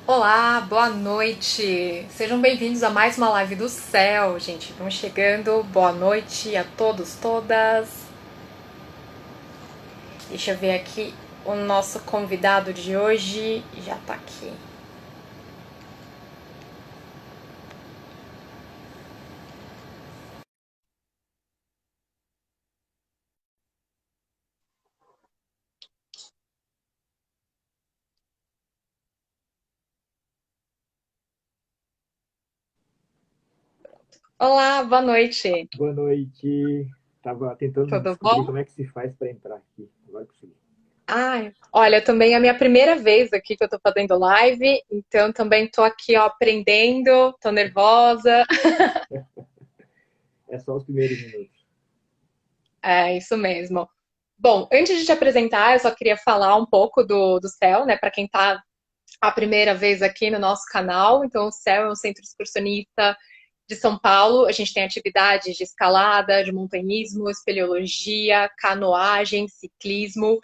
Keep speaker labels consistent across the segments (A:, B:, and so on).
A: Olá, boa noite. Sejam bem-vindos a mais uma live do céu, gente. Vamos chegando. Boa noite a todos, todas. Deixa eu ver aqui o nosso convidado de hoje. Já tá aqui. Olá, boa noite.
B: Boa noite. Tava tentando
A: Tudo
B: descobrir
A: bom?
B: como é que se faz para entrar aqui. Agora consegui.
A: Ai, olha, também é a minha primeira vez aqui que eu tô fazendo live, então também tô aqui, ó, aprendendo, tô nervosa.
B: É só os primeiros minutos.
A: É isso mesmo. Bom, antes de te apresentar, eu só queria falar um pouco do CEL, né, para quem tá a primeira vez aqui no nosso canal. Então, o CEL é um centro excursionista de São Paulo. A gente tem atividades de escalada, de montanhismo, espeleologia, canoagem, ciclismo.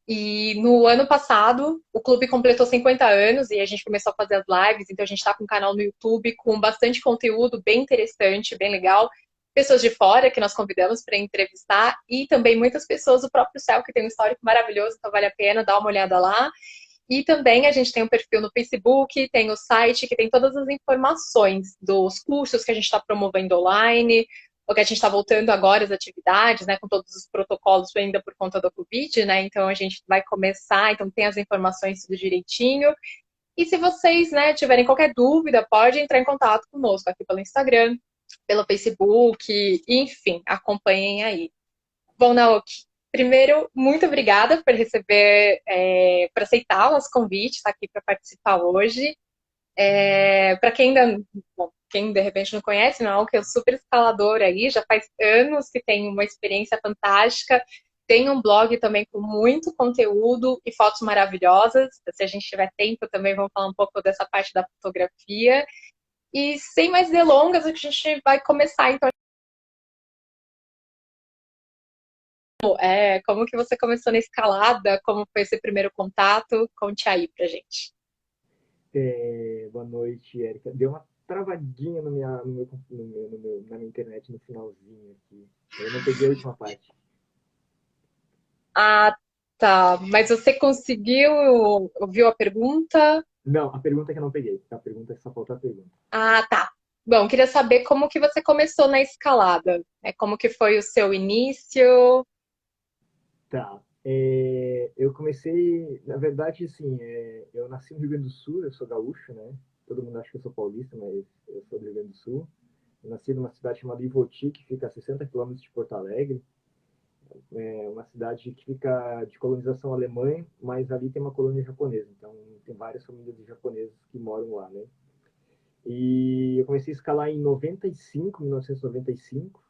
A: E no ano passado, o clube completou 50 anos e a gente começou a fazer as lives. Então, a gente está com um canal no YouTube com bastante conteúdo bem interessante, bem legal. Pessoas de fora que nós convidamos para entrevistar e também muitas pessoas do próprio CEL que tem um histórico maravilhoso, então vale a pena dar uma olhada lá. E também a gente tem um perfil no Facebook, tem o site que tem todas as informações dos cursos que a gente está promovendo online, porque a gente está voltando agora às atividades, né, com todos os protocolos ainda por conta do Covid, né? Então a gente vai começar, então tem as informações tudo direitinho. E se vocês, né, tiverem qualquer dúvida, pode entrar em contato conosco aqui pelo Instagram, pelo Facebook, enfim, acompanhem aí. Bom, Naoki, primeiro, muito obrigada por receber, por aceitar o nosso convite, estar aqui para participar hoje. Para quem ainda, bom, quem de repente não conhece, Naoki é um super escalador aí, já faz anos que tem uma experiência fantástica, tem um blog também com muito conteúdo e fotos maravilhosas. Se a gente tiver tempo também, vamos falar um pouco dessa parte da fotografia. E sem mais delongas, a gente vai começar então. Como que você começou na escalada? Como foi esse primeiro contato? Conte aí pra gente.
B: Boa noite, Érica. Deu uma travadinha na minha internet no finalzinho aqui. Eu não peguei a última parte.
A: Ah, tá. Mas você conseguiu? Ouviu a pergunta?
B: Não, a pergunta é que eu não peguei. A pergunta é que só falta a pergunta.
A: Ah, tá. Bom, queria saber como que você começou na escalada. Como que foi o seu início?
B: Tá. Eu comecei, na verdade, assim, eu nasci no Rio Grande do Sul, eu sou gaúcho, né? Todo mundo acha que eu sou paulista, mas eu sou do Rio Grande do Sul. Eu nasci numa cidade chamada Ivoti, que fica a 60 quilômetros de Porto Alegre. É uma cidade que fica de colonização alemã, mas ali tem uma colônia japonesa. Então, tem várias famílias de japoneses que moram lá, né? E eu comecei a escalar em 1995,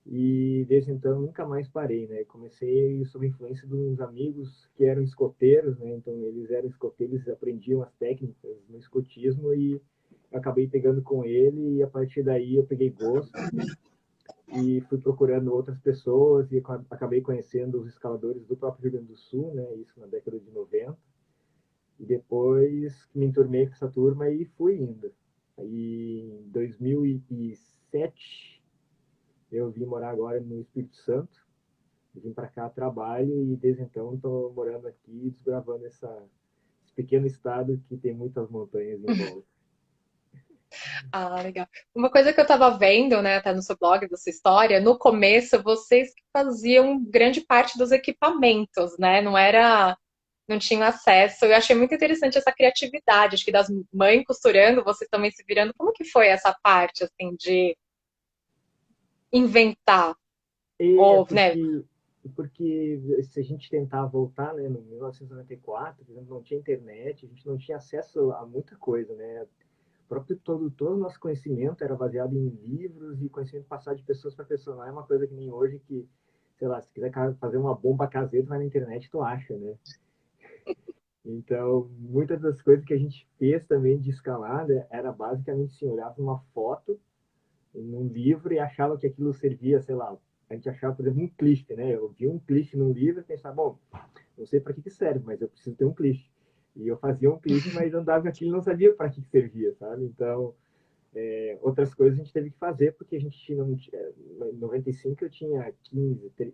B: e desde então nunca mais parei, né? Comecei sob influência de uns amigos que eram escoteiros, né? Então eles eram escoteiros, eles aprendiam as técnicas no escotismo e eu acabei pegando com ele e a partir daí eu peguei gosto e fui procurando outras pessoas e acabei conhecendo os escaladores do próprio Rio Grande do Sul, né? Isso na década de 90. E depois me enturmei com essa turma e fui indo. Aí em 2007 eu vim morar agora no Espírito Santo. Vim para cá a trabalho e desde então estou morando aqui desbravando esse pequeno estado que tem muitas montanhas em volta.
A: Ah, legal. Uma coisa que eu estava vendo, né, até no seu blog, da sua história, no começo vocês que faziam grande parte dos equipamentos, né? Não tinham acesso. Eu achei muito interessante essa criatividade, acho que das mães costurando, vocês também se virando. Como que foi essa parte, assim, de inventar?
B: É
A: Ou, né?
B: porque se a gente tentar voltar, né, no 1994, por exemplo, não tinha internet, a gente não tinha acesso a muita coisa, né? O próprio todo o nosso conhecimento era baseado em livros e conhecimento passado de pessoas para pessoa. Não é uma coisa que nem hoje que, sei lá, se quiser fazer uma bomba caseira, vai na internet, tu acha, né? Então, muitas das coisas que a gente fez também de escalada era basicamente assim, olhava uma foto num livro e achava que aquilo servia, sei lá, a gente achava, por exemplo, um cliché, né? Eu vi um cliché num livro e pensava, bom, não sei para que que serve, mas eu preciso ter um cliché. E eu fazia um clipe, mas andava com aquilo e não sabia para que servia, sabe? Então, outras coisas a gente teve que fazer, porque a gente tinha, em 95 eu tinha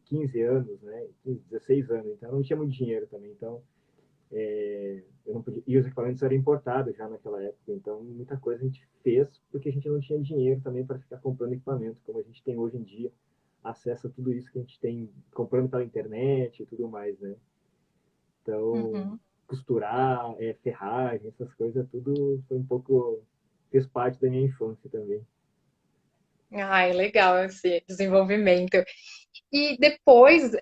B: 15 anos, né? 15, 16 anos, então eu não tinha muito dinheiro também. Então, eu não podia, e os equipamentos eram importados já naquela época, então muita coisa a gente fez porque a gente não tinha dinheiro também para ficar comprando equipamento, como a gente tem hoje em dia, acesso a tudo isso que a gente tem comprando pela internet e tudo mais, né? Então,
A: Uhum.
B: costurar, ferragem, essas coisas, tudo foi um pouco, fez parte da minha infância também.
A: Ai, legal esse desenvolvimento. E depois,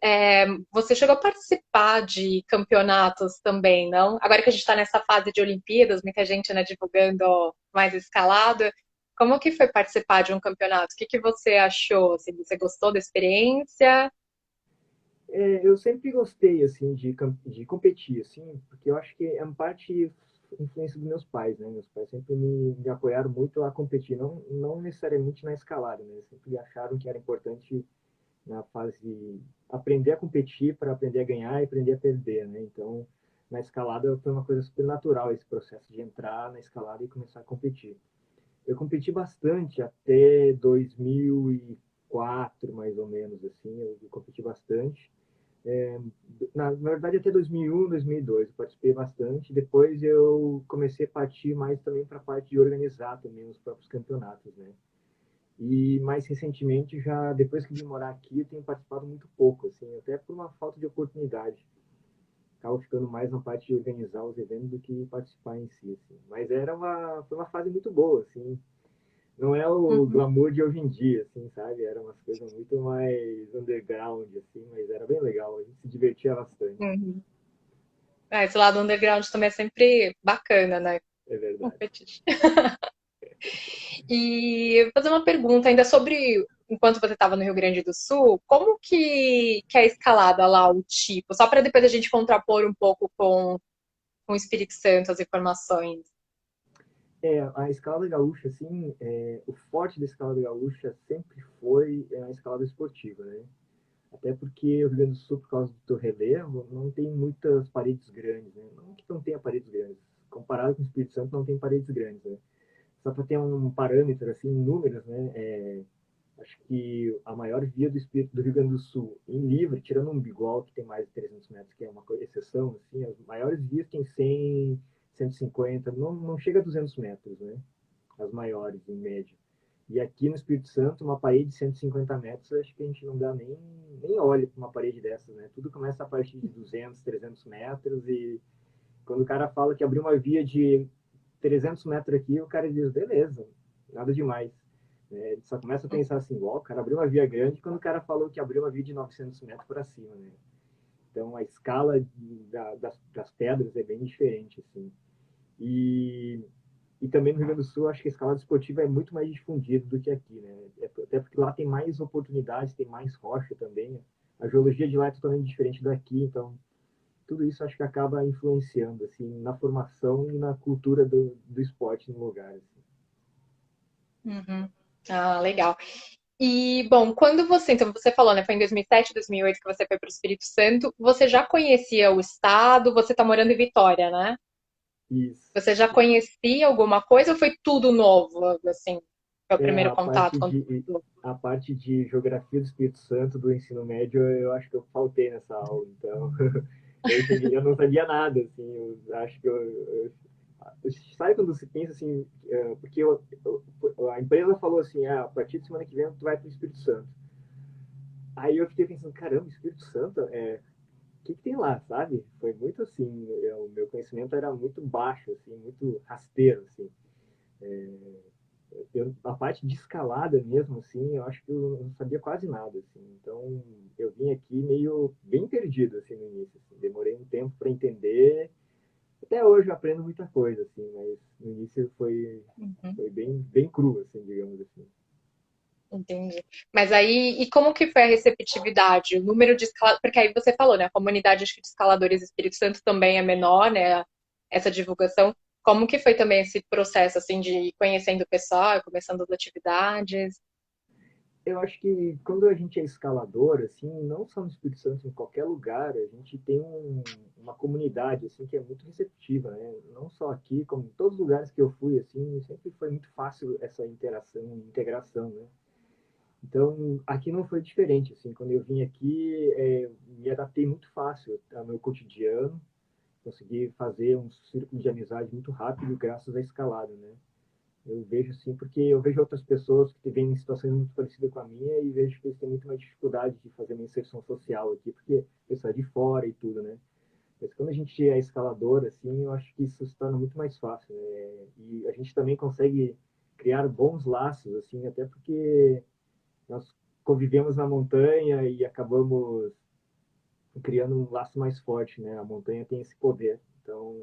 A: você chegou a participar de campeonatos também, não? Agora que a gente está nessa fase de Olimpíadas, muita gente, né, divulgando mais escalado. Como que foi participar de um campeonato? O que que você achou? Assim, você gostou da experiência?
B: Eu sempre gostei, assim, de competir, assim, porque eu acho que é uma parte influência dos meus pais, né? Meus pais sempre me apoiaram muito a competir, não necessariamente na escalada, né? Eles sempre acharam que era importante na fase aprender a competir para aprender a ganhar e aprender a perder, né? Então, na escalada foi uma coisa super natural esse processo de entrar na escalada e começar a competir. Eu competi bastante até 2004, mais ou menos, assim, eu competi bastante. Na verdade, até 2001, 2002, eu participei bastante. Depois eu comecei a partir mais também para a parte de organizar também os próprios campeonatos, né? E mais recentemente, já depois que vim morar aqui, eu tenho participado muito pouco, assim, até por uma falta de oportunidade. Acabo ficando mais na parte de organizar os eventos do que participar em si, assim. Mas foi uma fase muito boa, assim. Não é o
A: Uhum,
B: glamour de hoje em dia, assim, sabe? Era umas coisas muito mais underground, assim, mas era bem legal. A gente se divertia bastante.
A: uhum. Esse lado underground também é sempre bacana, né?
B: É verdade.
A: Competir. E vou fazer uma pergunta ainda sobre, enquanto você estava no Rio Grande do Sul, como que é a escalada lá, o tipo? Só para depois a gente contrapor um pouco com o Espírito Santo as informações.
B: A escalada gaúcha, assim, o forte da escalada gaúcha sempre foi a escalada esportiva, né? Até porque o Rio Grande do Sul, por causa do seu relevo, não tem muitas paredes grandes, né? Não que não tenha paredes grandes. Comparado com o Espírito Santo, não tem paredes grandes, né? Só para ter um parâmetro, assim, em números, né? Acho que a maior via do Rio Grande do Sul, em livre, tirando um Bigol, que tem mais de 300 metros, que é uma exceção, assim, as maiores vias têm 100, 150, não chega a 200 metros, né? As maiores, em média. E aqui no Espírito Santo, uma parede de 150 metros, acho que a gente não dá nem olho para uma parede dessas, né? Tudo começa a partir de 200, 300 metros e quando o cara fala que abriu uma via de 300 metros aqui, o cara diz, beleza, nada demais. Ele só começa a pensar assim, ó, o cara abriu uma via grande quando o cara falou que abriu uma via de 900 metros para cima, né? Então a escala das pedras é bem diferente, assim. E, e também no Rio Grande do Sul, acho que a escalada esportiva é muito mais difundida do que aqui, né? Até porque lá tem mais oportunidades, tem mais rocha também. A geologia de lá é totalmente diferente daqui, então tudo isso acho que acaba influenciando assim na formação e na cultura do esporte no lugar. Assim.
A: Uhum. Ah, legal. E, bom, quando você, então você falou, né, foi em 2007, 2008 que você foi para o Espírito Santo, você já conhecia o estado, você está morando em Vitória, né?
B: Isso.
A: Você já conhecia alguma coisa ou foi tudo novo, assim? Foi o
B: É
A: primeiro contato com tudo?
B: a parte de geografia do Espírito Santo do ensino médio, eu acho que eu faltei nessa aula. Então, eu cheguei, eu não sabia nada, assim, eu acho que sabe quando se pensa assim, porque a empresa falou assim, a partir de semana que vem tu vai para o Espírito Santo. Aí eu fiquei pensando, caramba, Espírito Santo, que tem lá, sabe? Foi muito assim, o meu conhecimento era muito baixo, assim, muito rasteiro, assim. A parte de escalada mesmo, assim, eu acho que eu não sabia quase nada, assim. Então, eu vim aqui meio bem perdido, assim, no início. Assim. Demorei um tempo para entender. Até hoje eu aprendo muita coisa, assim, mas no início
A: Uhum,
B: foi bem cru, assim, digamos assim.
A: entendi. Mas aí, e como que foi a receptividade? O número de escaladores, porque aí você falou, né, a comunidade acho que de escaladores do Espírito Santo também é menor, né, essa divulgação. Como que foi também esse processo, assim, de ir conhecendo o pessoal, começando as atividades?
B: Eu acho que quando a gente é escalador, assim, não só no Espírito Santo, em qualquer lugar, a gente tem uma comunidade, assim, que é muito receptiva, né? Não só aqui, como em todos os lugares que eu fui, assim, sempre foi muito fácil essa interação, integração, né? Então, aqui não foi diferente, assim, quando eu vim aqui, me adaptei muito fácil ao meu cotidiano, consegui fazer um círculo de amizade muito rápido graças à escalada, né? Eu vejo assim, porque eu vejo outras pessoas que vêm em situações muito parecidas com a minha e vejo que eles têm muito mais dificuldade de fazer uma inserção social aqui, porque o pessoal é de fora e tudo, né? Mas quando a gente é escalador, assim, eu acho que isso se torna muito mais fácil, né? E a gente também consegue criar bons laços, assim, até porque nós convivemos na montanha e acabamos criando um laço mais forte, né? A montanha tem esse poder. Então,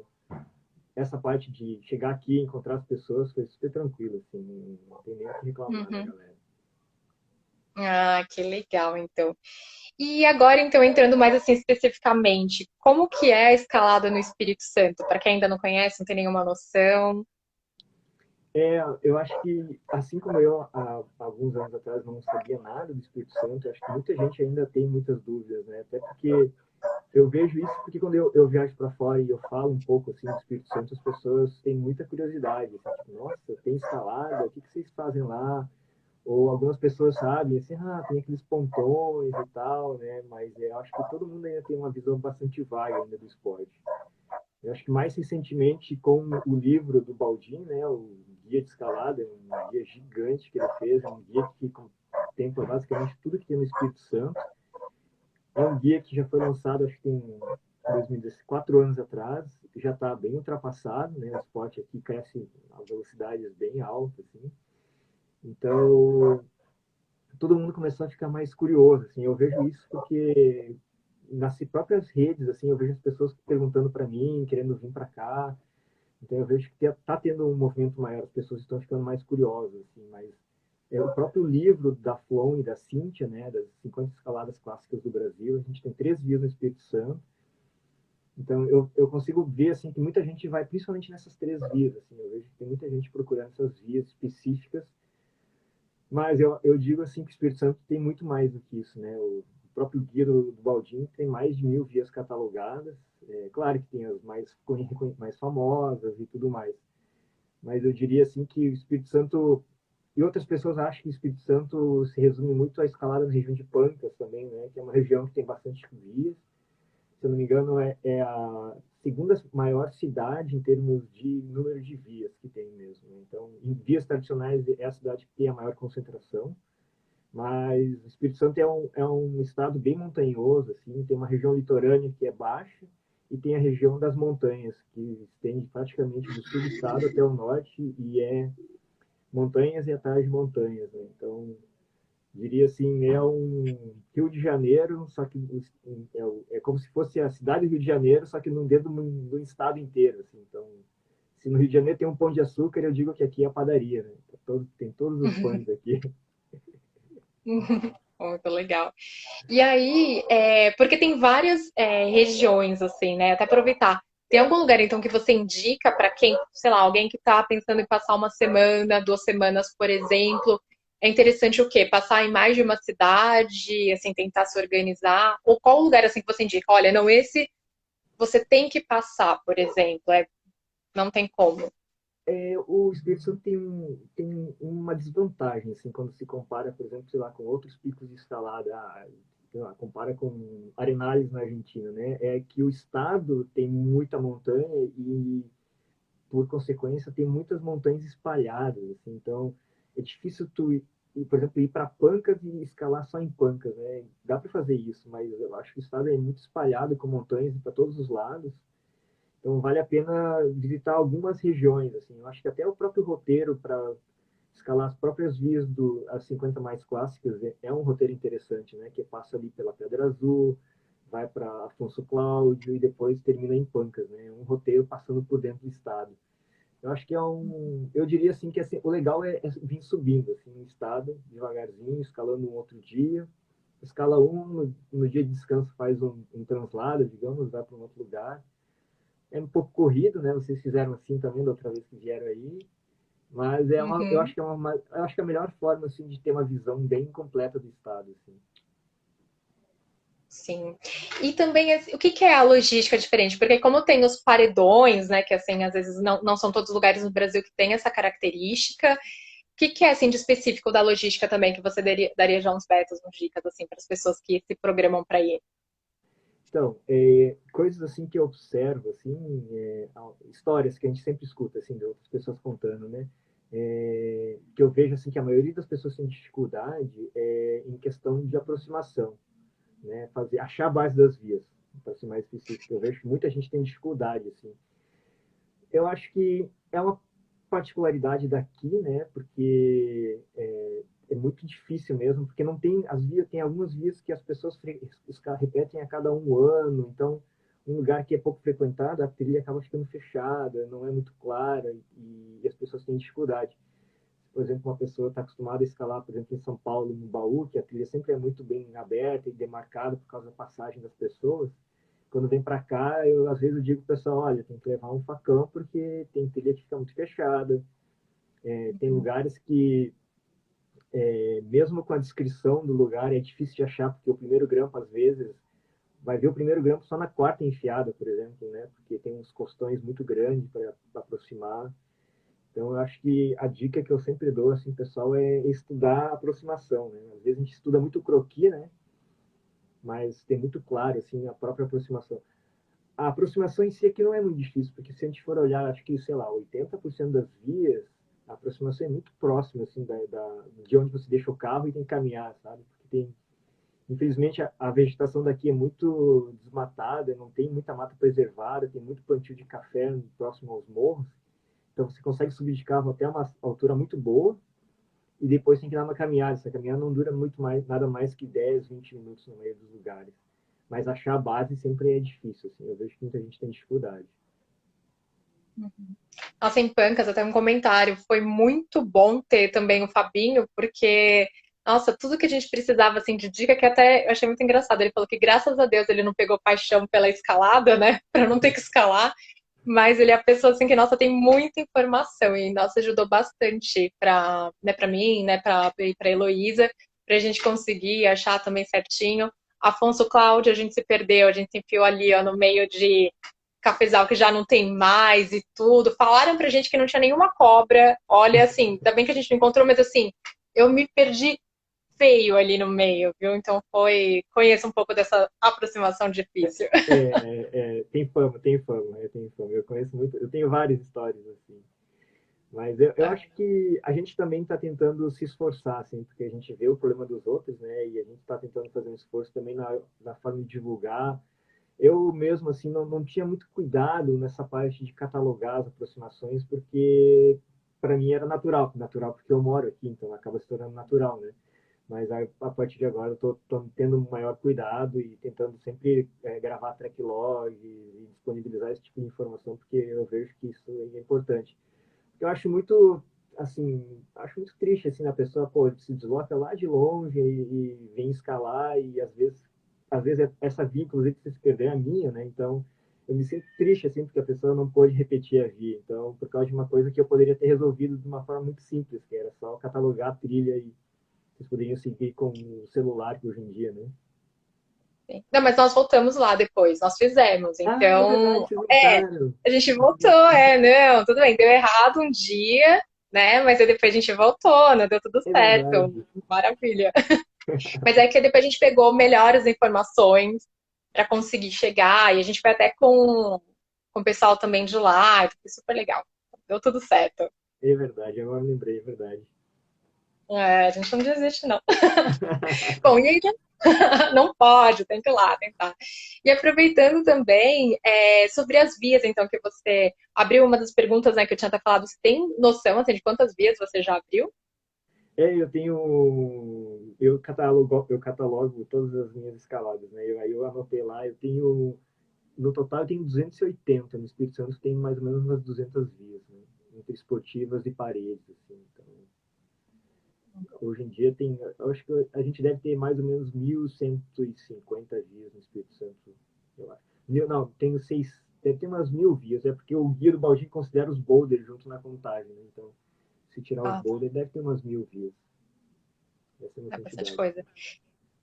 B: essa parte de chegar aqui e encontrar as pessoas foi super tranquilo, assim, não tem nem o que reclamar da
A: Uhum.
B: galera.
A: Ah, que legal, então. E agora, então, entrando mais assim especificamente, como que é a escalada no Espírito Santo? Para quem ainda não conhece, não tem nenhuma noção.
B: Eu acho que, assim como eu, há alguns anos atrás, não sabia nada do Espírito Santo, eu acho que muita gente ainda tem muitas dúvidas, né? Até porque eu vejo isso porque quando eu viajo para fora e eu falo um pouco assim do Espírito Santo, as pessoas têm muita curiosidade. Assim, tipo, nossa, tem escalada? O que vocês fazem lá? Ou algumas pessoas sabem, assim, tem aqueles pontões e tal, né? Mas eu acho que todo mundo ainda tem uma visão bastante vaga ainda do esporte. Eu acho que mais recentemente com o livro do Baldin, né? O Guia de Escalada, é um guia gigante que ele fez, é um guia que contempla basicamente tudo que tem no Espírito Santo. É um guia que já foi lançado, acho que em 2010, 4 anos atrás, já está bem ultrapassado, né? O esporte aqui cresce a velocidades bem altas, assim. Então, todo mundo começou a ficar mais curioso, assim. Eu vejo isso porque nas próprias redes, assim, eu vejo as pessoas perguntando para mim, querendo vir para cá. Então eu vejo que está tendo um movimento maior, as pessoas estão ficando mais curiosas, assim, mas o próprio livro da Flon e da Cíntia, né, das 50 escaladas clássicas do Brasil, a gente tem 3 vias no Espírito Santo. Então eu consigo ver assim que muita gente vai principalmente nessas 3 vias, assim, eu vejo que tem muita gente procurando essas vias específicas. Mas eu digo assim que o Espírito Santo tem muito mais do que isso, né? O próprio guia do Baldin tem mais de 1.000 vias catalogadas. É claro que tem as mais famosas e tudo mais. Mas eu diria assim que o Espírito Santo e outras pessoas acham que o Espírito Santo se resume muito à escalada na região de Pancas também, né? Que é uma região que tem bastante vias. Se eu não me engano, é a segunda maior cidade em termos de número de vias que tem mesmo. Então, em vias tradicionais, é a cidade que tem a maior concentração. Mas o Espírito Santo é um estado bem montanhoso, assim, tem uma região litorânea que é baixa e tem a região das montanhas, que estende praticamente do sul do estado até o norte e é montanhas e atrás de montanhas, né? Então, diria assim, é um Rio de Janeiro, só que é como se fosse a cidade do Rio de Janeiro, só que no dentro do estado inteiro, assim. Então, se no Rio de Janeiro tem um pão de açúcar, eu digo que aqui é a padaria, né? Tem todos os pães aqui.
A: Muito legal. E aí, porque tem várias regiões, assim, né? Até aproveitar. Tem algum lugar, então, que você indica para quem, sei lá, alguém que está pensando em passar uma semana, 2 semanas, por exemplo? É interessante o quê? Passar em mais de uma cidade, assim, tentar se organizar? Ou qual lugar, assim, que você indica? Olha, não, esse você tem que passar, por exemplo. Não tem como.
B: O Espírito Santo tem uma desvantagem, assim, quando se compara, por exemplo, sei lá, com outros picos de escalada, sei lá, compara com Arenales na Argentina, né? É que o estado tem muita montanha e, por consequência, tem muitas montanhas espalhadas, assim, então é difícil por exemplo, ir para Pancas e escalar só em Pancas, né? Dá para fazer isso, mas eu acho que o estado é muito espalhado com montanhas para todos os lados. Então vale a pena visitar algumas regiões, assim. Eu acho que até o próprio roteiro para escalar as próprias vias as 50 mais clássicas é um roteiro interessante, né? Que passa ali pela Pedra Azul, vai para Afonso Cláudio e depois termina em Pancas, né? Um roteiro passando por dentro do estado. Eu acho que eu diria assim que assim, o legal é vir subindo assim no estado devagarzinho, escalando um outro dia. Escala no dia de descanso faz um translado, digamos, vai para um outro lugar. É um pouco corrido, né? Vocês fizeram assim também da outra vez que vieram aí, Mas eu acho
A: Uhum.
B: que eu acho que é a melhor forma assim de ter uma visão bem completa do estado, assim.
A: Sim. E também, assim, o que que é a logística diferente? Porque como tem os paredões, né, que assim, às vezes não são todos os lugares no Brasil que tem essa característica, o que que é, assim, de específico da logística também, que você daria já uns betas, uns dicas, assim, para as pessoas que se programam para ir?
B: Então, coisas assim que eu observo, assim, histórias que a gente sempre escuta, assim, de outras pessoas contando, né? Que eu vejo, assim, que a maioria das pessoas tem dificuldade em questão de aproximação, né? Achar a base das vias, para ser mais específico. Eu vejo que muita gente tem dificuldade, assim. Eu acho que é uma particularidade daqui, né? Porque é muito difícil mesmo, porque não tem as vias, tem algumas vias que as pessoas repetem a cada um ano, então um lugar que é pouco frequentado, a trilha acaba ficando fechada, não é muito clara e as pessoas têm dificuldade. Por exemplo, uma pessoa está acostumada a escalar, por exemplo, em São Paulo, no Baú, que a trilha sempre é muito bem aberta e demarcada por causa da passagem das pessoas. Quando vem para cá, eu às vezes eu digo pro pessoal, olha, tem que levar um facão porque tem trilha que fica muito fechada, tem lugares que mesmo com a descrição do lugar é difícil de achar porque o primeiro grampo às vezes vai ver o primeiro grampo só na quarta enfiada, por exemplo, né? Porque tem uns costões muito grandes para aproximar. Então, eu acho que a dica que eu sempre dou, assim, pessoal, é estudar a aproximação, né? Às vezes a gente estuda muito croquis, né? Mas tem muito claro, assim, a própria aproximação. A aproximação em si aqui não é muito difícil, porque se a gente for olhar, acho que, sei lá, 80% das vias, a aproximação é muito próxima, assim, de onde você deixa o carro e tem que caminhar, sabe? Porque tem, infelizmente, a vegetação daqui é muito desmatada, não tem muita mata preservada, tem muito plantio de café próximo aos morros, então você consegue subir de carro até uma altura muito boa, e depois tem que dar uma caminhada. Essa caminhada não dura muito mais, nada mais que 10, 20 minutos no meio dos lugares. Mas achar a base sempre é difícil, assim. Eu vejo que muita gente tem dificuldade.
A: Nossa, em Pancas, até um comentário, foi muito bom ter também o Fabinho, porque, nossa, tudo que a gente precisava, assim, de dica, que até eu achei muito engraçado. Ele falou que, graças a Deus, ele não pegou paixão pela escalada, né, para não ter que escalar, mas ele é a pessoa, assim, que, nossa, tem muita informação e, nossa, ajudou bastante para, né, para mim, né, para Heloísa, para a gente conseguir achar também certinho. Afonso Cláudio, a gente se perdeu, a gente se enfiou ali, ó, no meio de cafezal que já não tem mais e tudo. Falaram pra gente que não tinha nenhuma cobra. Olha, assim, ainda bem que a gente não encontrou, mas assim, eu me perdi feio ali no meio, viu? Então foi. Conheço um pouco dessa aproximação difícil.
B: Tem fama, tem fama, tem fama. Eu conheço muito, eu tenho várias histórias assim. Mas eu acho que a gente também está tentando se esforçar, assim, porque a gente vê o problema dos outros, né? E a gente está tentando fazer um esforço também na forma de divulgar. Eu mesmo, assim, não tinha muito cuidado nessa parte de catalogar as aproximações, porque para mim era natural. Natural porque eu moro aqui, então acaba se tornando natural, né? Mas a partir de agora eu tô tendo um maior cuidado e tentando sempre gravar track log e disponibilizar esse tipo de informação, porque eu vejo que isso é importante. Eu acho muito, assim, acho muito triste, assim, a pessoa, pô, se desloca lá de longe e vem escalar e às vezes essa via, inclusive, que você se perder é a minha, né? Então, eu me sinto triste, assim, porque a pessoa não pôde repetir a via. Então, por causa de uma coisa que eu poderia ter resolvido de uma forma muito simples, que era só catalogar a trilha e vocês poderiam seguir com o celular, que hoje em dia, né?
A: Não, mas nós voltamos lá depois, nós fizemos.
B: Ah, é verdade,
A: Então,
B: vocês voltaram.
A: a gente voltou, não, tudo bem, deu errado um dia, né? Mas aí depois a gente voltou, não deu tudo
B: É
A: certo.
B: verdade.
A: Maravilha. Mas é que depois a gente pegou melhores informações para conseguir chegar, e a gente foi até com o pessoal também de lá, e foi super legal. Deu tudo certo.
B: É verdade, agora eu lembrei, é verdade.
A: É, a gente não desiste, não. Bom, e aí não pode, tem que ir lá tentar. E aproveitando também sobre as vias, então, que você abriu uma das perguntas, né, que eu tinha até falado, você tem noção assim, de quantas vias você já abriu?
B: Eu tenho. Eu catalogo todas as minhas escaladas, né? Aí eu anotei lá, eu tenho. No total, eu tenho 280. No Espírito Santo, tem mais ou menos umas 200 vias, né? Entre esportivas e paredes, assim. Então, hoje em dia, tem. Eu acho que a gente deve ter mais ou menos 1.150 vias no Espírito Santo, eu acho. Não, tenho seis. Deve ter umas 1.000 vias, é porque o guia do Baldinho considera os boulders junto na contagem, né? Então, se tirar os
A: Ah,
B: boulders, deve ter umas 1000 views. Essa é a minha
A: é bastante
B: quantidade.
A: coisa.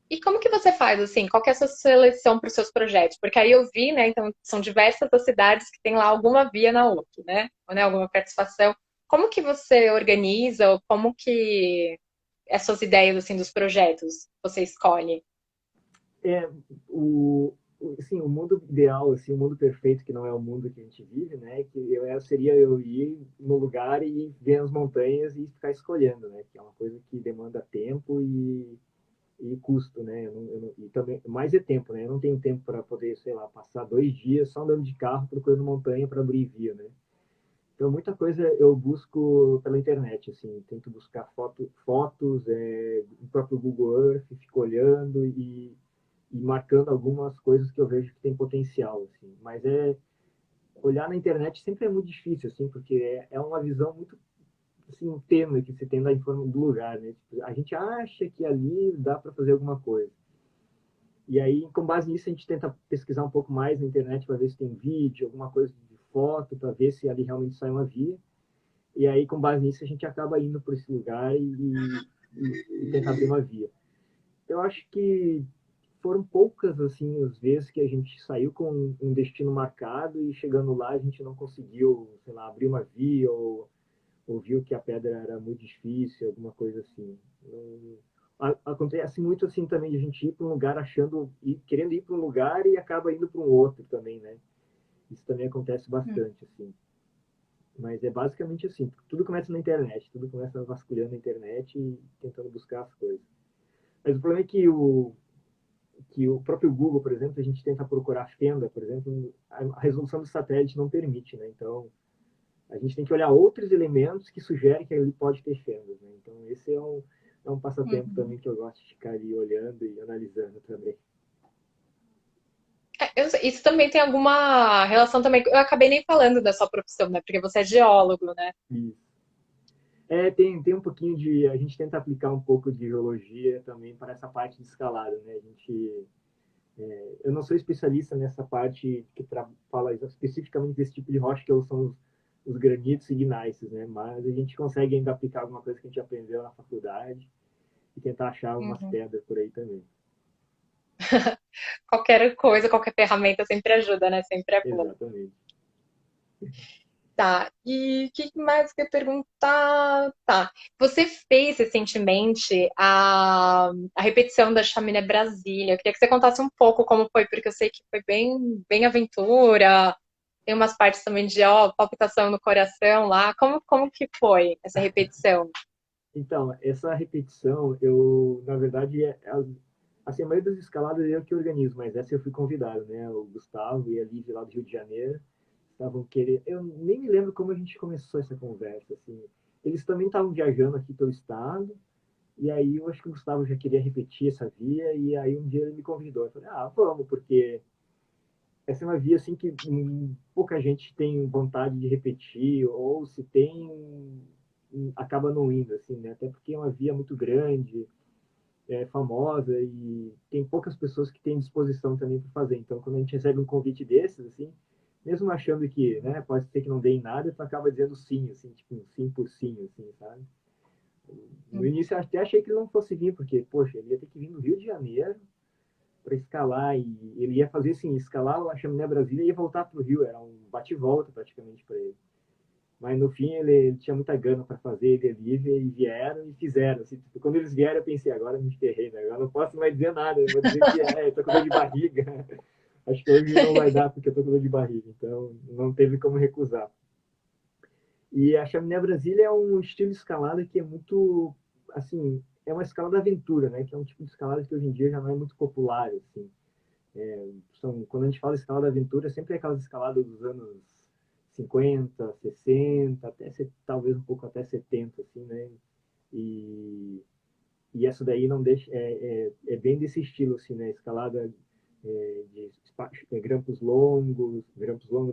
A: E como que você faz, assim, qual que é a sua seleção para os seus projetos? Porque aí eu vi, né, então são diversas as cidades que tem lá alguma via na UC, né? Ou, né, alguma participação. Como que você organiza, ou como que as suas ideias, assim, dos projetos você escolhe?
B: É, assim, o mundo ideal, assim, o mundo perfeito, que não é o mundo que a gente vive, né? Seria eu ir no lugar e ver as montanhas e ficar escolhendo, né? Que é uma coisa que demanda tempo e custo, né? E também, mais é tempo, né? Eu não tenho tempo para poder, sei lá, passar 2 dias só andando de carro procurando montanha para abrir via, né? Então, muita coisa eu busco pela internet, assim, tento buscar fotos, no próprio Google Earth, fico olhando e marcando algumas coisas que eu vejo que tem potencial, assim. Mas olhar na internet sempre é muito difícil, assim, porque é uma visão muito assim tênue que se tem da informação do lugar, né? Tipo, a gente acha que ali dá para fazer alguma coisa. E aí, com base nisso, a gente tenta pesquisar um pouco mais na internet para ver se tem vídeo, alguma coisa de foto, para ver se ali realmente sai uma via. E aí, com base nisso, a gente acaba indo por esse lugar e tentar abrir uma via. Eu acho que foram poucas assim as vezes que a gente saiu com um destino marcado e chegando lá a gente não conseguiu, sei lá, abrir uma via ou viu que a pedra era muito difícil, alguma coisa assim. Acontece muito assim também de a gente ir para um lugar achando e querendo ir para um lugar e acaba indo para um outro também, né? Isso também acontece bastante assim. Mas é basicamente assim, tudo começa na internet, tudo começa vasculhando a internet e tentando buscar as coisas. Mas o problema é que o próprio Google, por exemplo, a gente tenta procurar fenda, por exemplo, a resolução do satélite não permite, né? Então, a gente tem que olhar outros elementos que sugerem que ali pode ter fendas, né? Então, esse é um passatempo
A: Uhum.
B: também que eu gosto de ficar ali olhando e analisando também.
A: Isso também tem alguma relação também. Eu acabei nem falando da sua profissão, né? Porque você é geólogo, né?
B: Isso. Tem um pouquinho de. A gente tenta aplicar um pouco de geologia também para essa parte de escalada, né? Eu não sou especialista nessa parte que fala especificamente desse tipo de rocha, que são os granitos e gnáisses, né? Mas a gente consegue ainda aplicar alguma coisa que a gente aprendeu na faculdade e tentar achar umas
A: Uhum.
B: pedras por aí também.
A: Qualquer coisa, qualquer ferramenta sempre ajuda, né? Sempre é bom.
B: Exatamente.
A: Tá. E o que mais que eu ia perguntar? Tá. Você fez recentemente a repetição da Chaminé Brasília. Eu queria que você contasse um pouco como foi, porque eu sei que foi bem, bem aventura. Tem umas partes também de, ó, palpitação no coração lá. Como que foi essa repetição?
B: Então, essa repetição, na verdade, assim, a maioria das escaladas eu que organizo, mas essa eu fui convidado, né? O Gustavo e a Lívia lá do Rio de Janeiro estavam querendo. Eu nem me lembro como a gente começou essa conversa, assim. Eles também estavam viajando aqui pelo estado. E aí eu acho que o Gustavo já queria repetir essa via, e aí um dia ele me convidou. Eu falei, vamos, porque essa é uma via assim que pouca gente tem vontade de repetir, ou se tem, acaba não indo, assim, né? Até porque é uma via muito grande, é famosa, e tem poucas pessoas que têm disposição também para fazer. Então, quando a gente recebe um convite desses, assim, mesmo achando que, né, pode ser que não dê em nada, tu acaba dizendo sim, assim, tipo um sim por sim, assim, sabe? No início eu até achei que ele não fosse vir, porque, poxa, ele ia ter que vir do Rio de Janeiro para escalar, e ele ia fazer assim, escalar a Chaminé Brasília e ia voltar para o Rio, era um bate-volta praticamente para ele. Mas no fim ele tinha muita gana para fazer, ele e a Lívia, e vieram e fizeram. Assim, tipo, quando eles vieram eu pensei, agora me ferrei, né? Agora não posso mais dizer nada, eu vou dizer que eu tô com dor de barriga. Acho que hoje não vai dar porque eu tô com dor de barriga, então não teve como recusar. E a Chaminé Brasília é um estilo de escalada que é muito, assim, é uma escalada aventura, né? Que é um tipo de escalada que hoje em dia já não é muito popular, assim. Quando a gente fala de escalada aventura, sempre é aquelas escaladas dos anos 50, 60, talvez um pouco até 70, assim, né? E, e essa daí não deixa, é bem desse estilo, assim, né? Escalada grampos longos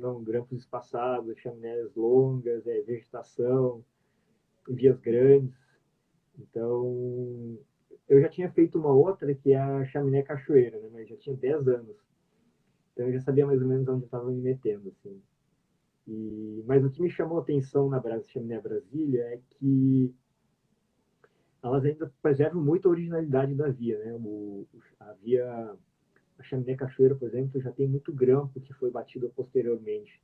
B: não, grampos espaçados, chaminés longas, vegetação, vias grandes. Então, eu já tinha feito uma outra que é a chaminé cachoeira, né? Mas já tinha 10 anos. Então eu já sabia mais ou menos onde eu estava me metendo, assim. mas o que me chamou a atenção na Chaminé Brasília é que elas ainda preservam muito a originalidade da via, né? A via, a Chaminé Cachoeira, por exemplo, já tem muito grampo que foi batido posteriormente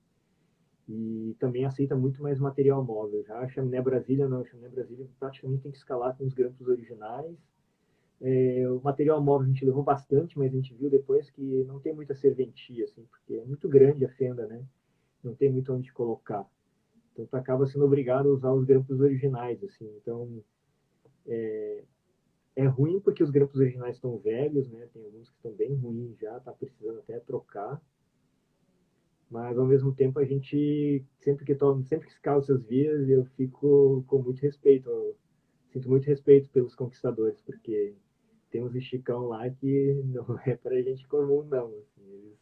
B: e também aceita muito mais material móvel. Já a Chaminé Brasília não, a Chaminé Brasília praticamente tem que escalar com os grampos originais. O material móvel a gente levou bastante, mas a gente viu depois que não tem muita serventia, assim, porque é muito grande a fenda, né? Não tem muito onde colocar. Então tu acaba sendo obrigado a usar os grampos originais, assim. Então é ruim porque os grampos originais estão velhos, né? Tem alguns que estão bem ruins já, tá precisando até trocar. Mas ao mesmo tempo a gente sempre que escalo essas vias, eu fico com muito respeito, eu sinto muito respeito pelos conquistadores, porque tem uns esticão lá que não é para gente comum não. Assim,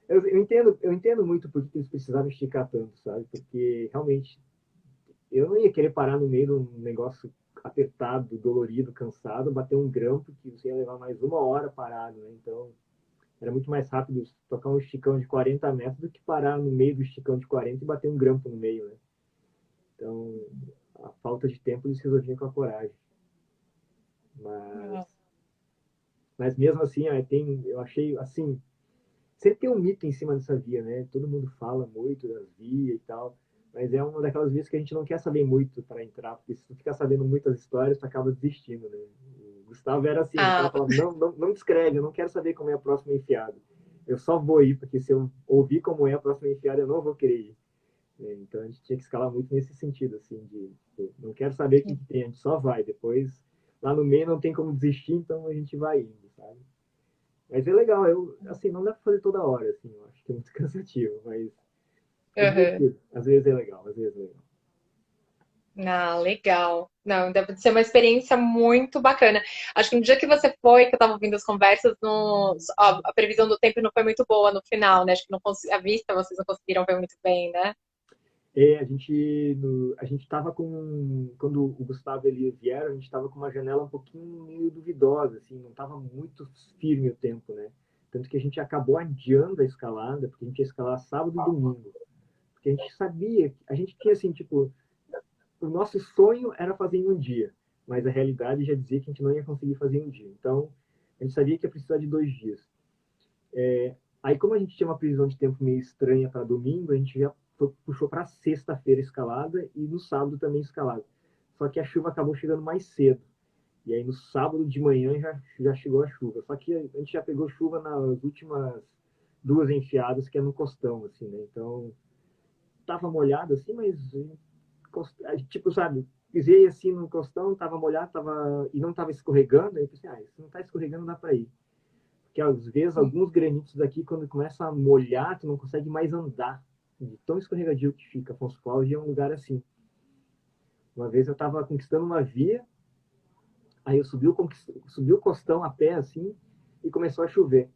B: eu entendo muito por que eles precisavam esticar tanto, sabe? Porque realmente eu não ia querer parar no meio de um negócio apertado, dolorido, cansado, bater um grampo que você ia levar mais uma hora parado, né? Então, era muito mais rápido tocar um esticão de 40 metros do que parar no meio do esticão de 40 e bater um grampo no meio, né? Então, a falta de tempo eles resolviam com a coragem. Mas, mas mesmo assim, eu achei, assim, sempre tem um mito em cima dessa via, né? Todo mundo fala muito das vias e tal, mas é uma daquelas vias que a gente não quer saber muito para entrar, porque se tu ficar sabendo muitas histórias, tu acaba desistindo, né? O Gustavo era assim, o Gustavo
A: Ah,
B: falava, não descreve, eu não quero saber como é a próxima enfiada. Eu só vou ir, porque se eu ouvir como é a próxima enfiada, eu não vou querer ir. Então a gente tinha que escalar muito nesse sentido, assim, de tipo, não quero saber o que tem, a gente só vai. Depois, lá no meio não tem como desistir, então a gente vai indo, sabe? Mas é legal, assim, não dá pra fazer toda hora, assim, eu acho que é muito cansativo, mas é
A: uhum.
B: divertido. Às vezes é legal, às vezes é legal.
A: Ah, legal. Não, deve ser uma experiência muito bacana. Acho que no dia que você foi, que eu estava ouvindo as conversas, a previsão do tempo não foi muito boa no final, né? Acho que não a vista vocês não conseguiram ver muito bem, né?
B: A gente tava com, quando o Gustavo e ele vieram, a gente tava com uma janela um pouquinho meio duvidosa, assim, não tava muito firme o tempo, né? Tanto que a gente acabou adiando a escalada, porque a gente ia escalar sábado e domingo. Porque a gente sabia, a gente tinha assim, tipo, o nosso sonho era fazer em um dia, mas a realidade já dizia que a gente não ia conseguir fazer em um dia. Então, a gente sabia que ia precisar de 2 dias. Aí, como a gente tinha uma previsão de tempo meio estranha para domingo, a gente já puxou para sexta-feira escalada e no sábado também escalada. Só que a chuva acabou chegando mais cedo. E aí, no sábado de manhã já chegou a chuva. Só que a gente já pegou chuva nas últimas 2 enfiadas, que é no costão, assim, né? Então, tava molhado assim, mas tipo, sabe, pisei assim no costão, tava molhado, e não tava escorregando, aí eu pensei, se não tá escorregando, dá para ir. Porque às vezes alguns granitos daqui, quando começa a molhar, tu não consegue mais andar. De tão escorregadio que fica. Afonso Claus é um lugar assim. Uma vez eu estava conquistando uma via, aí eu subi o costão a pé assim, e começou a chover.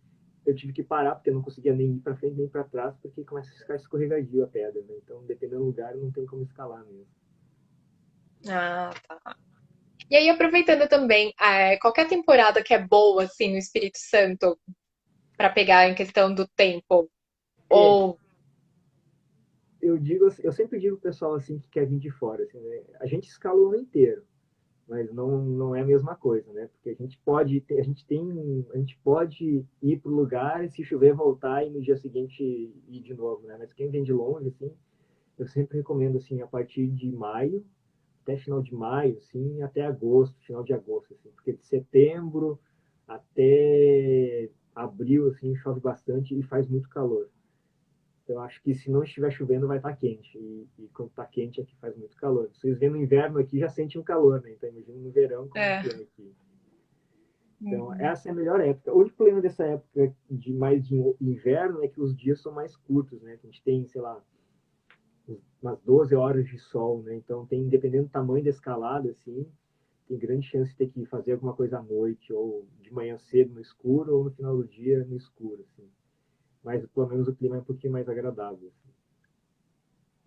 B: Eu tive que parar, porque eu não conseguia nem ir para frente nem para trás, porque começa a ficar escorregadio a pedra. Né? Então, dependendo do lugar, não tem como escalar mesmo.
A: Ah, tá. E aí, aproveitando também, qualquer temporada que é boa, assim, no Espírito Santo, para pegar em questão do tempo,
B: É,
A: ou...
B: eu sempre digo pro pessoal assim que quer vir de fora, assim, né? A gente escala o ano inteiro, mas não é a mesma coisa, né? Porque a gente pode ir para o lugar, se chover voltar e no dia seguinte ir de novo, né? Mas quem vem de longe, assim, eu sempre recomendo assim a partir de maio até final de maio, assim, até agosto, final de agosto, assim, porque de setembro até abril, assim, chove bastante e faz muito calor. Eu acho que se não estiver chovendo, vai estar quente. E quando está quente aqui faz muito calor. Vocês vêm no inverno aqui já sentem um calor, né? Então imagina no verão como é
A: É.
B: que é aqui. Então
A: Uhum.
B: essa é a melhor época. O único problema dessa época de inverno é que os dias são mais curtos, né? A gente tem, sei lá, umas 12 horas de sol, né? Então tem, dependendo do tamanho da escalada, assim, tem grande chance de ter que fazer alguma coisa à noite, ou de manhã cedo no escuro, ou no final do dia no escuro, assim. Mas pelo menos o clima é um pouquinho mais agradável. Assim.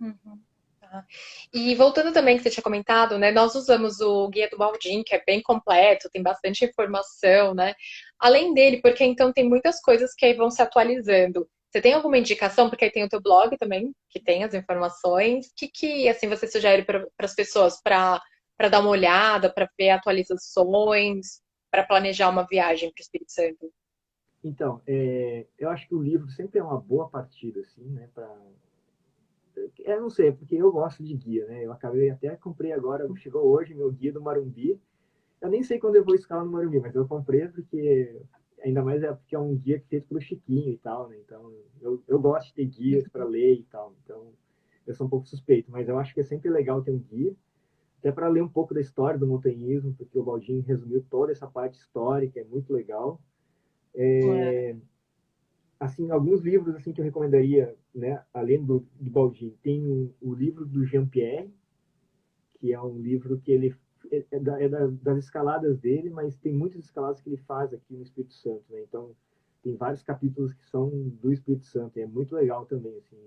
A: Uhum. Tá. E voltando também que você tinha comentado, né? Nós usamos o Guia do Baldim, que é bem completo, tem bastante informação, né? Além dele, porque então tem muitas coisas que aí vão se atualizando. Você tem alguma indicação? Porque aí tem o teu blog também, que tem as informações. O que assim, você sugere para as pessoas para dar uma olhada, para ver atualizações, para planejar uma viagem para o Espírito Santo?
B: Então, eu acho que o livro sempre é uma boa partida, assim, né? Eu não sei, porque eu gosto de guia, né? Eu acabei até comprei agora, chegou hoje meu guia do Marumbi. Eu nem sei quando eu vou escalar no Morumbi, mas eu comprei porque, ainda mais é porque é um guia feito pelo Chiquinho e tal, né? Então, eu gosto de ter guias para ler e tal. Então, eu sou um pouco suspeito, mas eu acho que é sempre legal ter um guia, até para ler um pouco da história do montanhismo, porque o Baldin resumiu toda essa parte histórica, é muito legal.
A: É.
B: Assim, alguns livros assim que eu recomendaria, né? Além do Baldin, tem o livro do Jean-Pierre, que é um livro que ele das escaladas dele, mas tem muitas escaladas que ele faz aqui no Espírito Santo, né? Então tem vários capítulos que são do Espírito Santo, e é muito legal também, assim,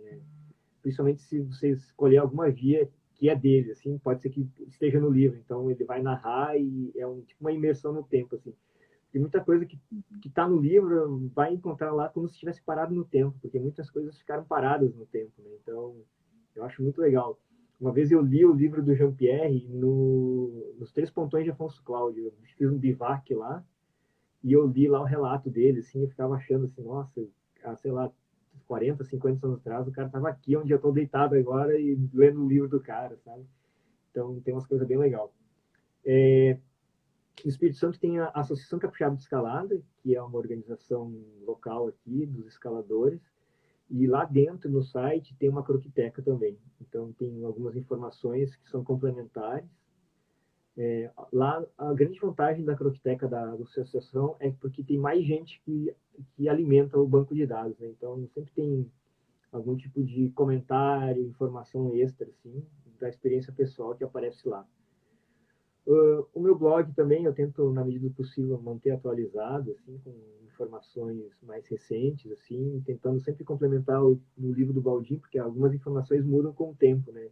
B: principalmente se você escolher alguma via que é dele, assim, pode ser que esteja no livro, então ele vai narrar e é tipo uma imersão no tempo, assim. Tem muita coisa que está no livro, vai encontrar lá como se estivesse parado no tempo, porque muitas coisas ficaram paradas no tempo, né? Então, eu acho muito legal. Uma vez eu li o livro do Jean-Pierre nos Três Pontões de Afonso Cláudio. Eu fiz um bivac lá e eu li lá o relato dele, assim, eu ficava achando assim, nossa, sei lá, 40, 50 anos atrás, o cara estava aqui onde eu estou deitado agora e lendo o livro do cara, sabe? Então, tem umas coisas bem legais. No Espírito Santo tem a Associação Capixaba de Escalada, que é uma organização local aqui dos escaladores, e lá dentro, no site, tem uma croquiteca também. Então, tem algumas informações que são complementares. Lá, a grande vantagem da croquiteca da associação é porque tem mais gente que alimenta o banco de dados. Né? Então, sempre tem algum tipo de comentário, informação extra, assim, da experiência pessoal que aparece lá. O meu blog também eu tento, na medida do possível, manter atualizado, assim, com informações mais recentes, assim, tentando sempre complementar no livro do Baldim, porque algumas informações mudam com o tempo, né?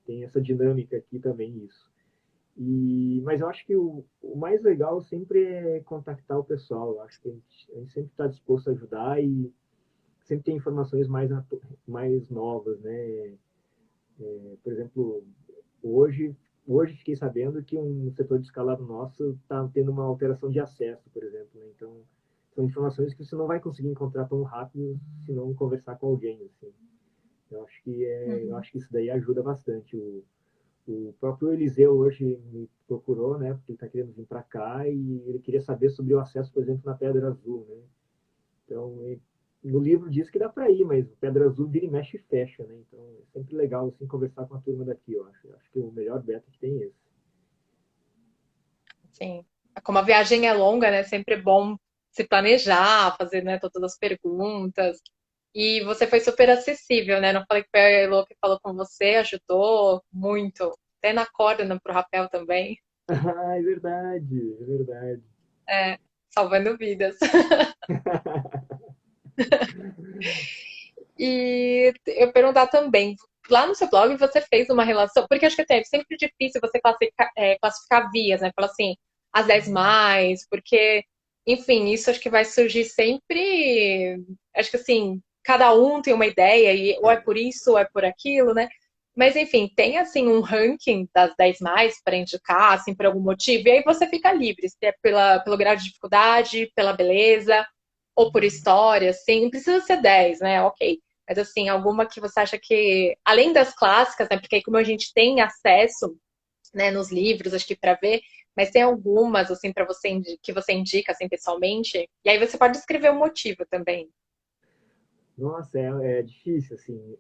B: Tem essa dinâmica aqui também, isso. Mas eu acho que o mais legal sempre é contactar o pessoal. Eu acho que a gente sempre está disposto a ajudar e sempre tem informações mais novas, né? Por exemplo, hoje, hoje fiquei sabendo que um setor de escalado nosso está tendo uma alteração de acesso, por exemplo. Né? Então, são informações que você não vai conseguir encontrar tão rápido se não conversar com alguém. Assim. Eu
A: Uhum.
B: acho que isso daí ajuda bastante. O próprio Eliseu hoje me procurou, né? Porque ele está querendo vir para cá e ele queria saber sobre o acesso, por exemplo, na Pedra Azul, né? Então, no livro diz que dá para ir, mas o Pedra Azul vira e mexe e fecha, né? Então, é sempre legal assim conversar com a turma daqui, eu acho. Eu acho que o melhor beta que tem é esse.
A: Sim. Como a viagem é longa, né? Sempre é bom se planejar, fazer, né, todas as perguntas. E você foi super acessível, né? Não falei que foi a Elo que falou com você, ajudou muito. Até na corda, né, pro rapel também.
B: Ah, é verdade, é verdade.
A: É, salvando vidas. E eu perguntar também, lá no seu blog você fez uma relação, porque acho que é sempre difícil você classificar vias, né? Falar assim, as 10 mais, porque, enfim, isso acho que vai surgir sempre. Acho que assim, cada um tem uma ideia, e ou é por isso, ou é por aquilo, né? Mas enfim, tem assim um ranking das 10 mais para indicar, assim, por algum motivo, e aí você fica livre, se é pelo grau de dificuldade, pela beleza, ou por história, assim, não precisa ser 10, né? Ok. Mas assim, alguma que você acha que, além das clássicas, né? Porque aí como a gente tem acesso, né, nos livros, acho que para ver, mas tem algumas assim para você que você indica assim pessoalmente, e aí você pode escrever o motivo também.
B: Nossa, é difícil, assim.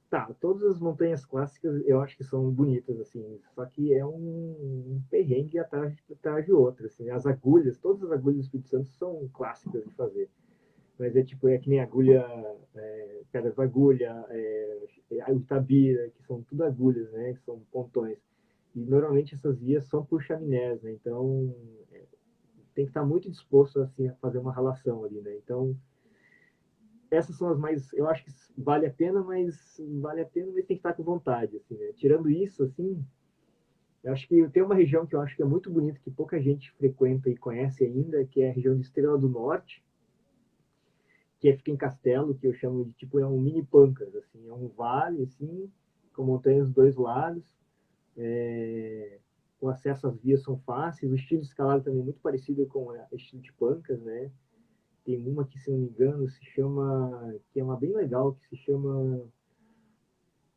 B: Tá, todas as montanhas clássicas eu acho que são bonitas, assim, só que é um perrengue atrás de outro, assim. As agulhas, todas as agulhas do Espírito Santo são clássicas de fazer. Mas é tipo, é que nem agulha, pedra de agulha, a Itabira, que são tudo agulhas, né? Que são pontões. E normalmente essas vias são por chaminés, né? Então tem que estar muito disposto assim, a fazer uma relação ali, né? Então essas são as mais, eu acho que vale a pena, mas tem que estar com vontade, assim, né? Tirando isso, assim, eu acho que tem uma região que eu acho que é muito bonita, que pouca gente frequenta e conhece ainda, que é a região de Estrela do Norte, que fica em Castelo, que eu chamo de tipo, é um mini Pancas, assim, é um vale, assim, com montanhas dos dois lados, o acesso às vias são fáceis, o estilo de escalada também é muito parecido com o estilo de Pancas, né? Tem uma que, se não me engano, se chama, que é uma bem legal, que se chama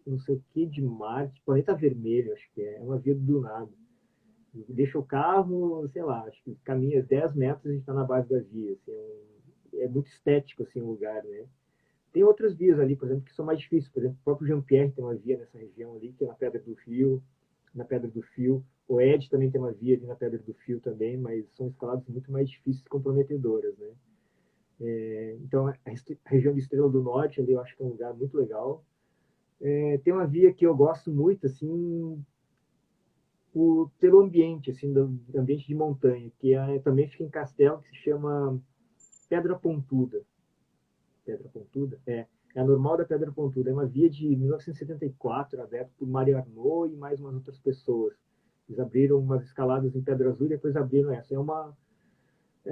B: não sei o que de Marte, Planeta Vermelho, acho que é uma via do nada. Deixa o carro, sei lá, acho que caminha 10 metros e a gente está na base da via. Assim, é muito estético assim, o lugar, né? Tem outras vias ali, por exemplo, que são mais difíceis. Por exemplo, o próprio Jean-Pierre tem uma via nessa região ali, que é na Pedra do Fio, na Pedra do Fio. O Ed também tem uma via ali na Pedra do Fio também, mas são escaladas muito mais difíceis e comprometedoras, né? Então, a região de Estrela do Norte ali eu acho que é um lugar muito legal. Tem uma via que eu gosto muito, assim, pelo ambiente, assim, do ambiente de montanha, que também fica em Castelo, que se chama Pedra Pontuda. Pedra Pontuda? É a normal da Pedra Pontuda. É uma via de 1974, aberta por Mário Arnaud e mais umas outras pessoas. Eles abriram umas escaladas em Pedra Azul e depois abriram essa. É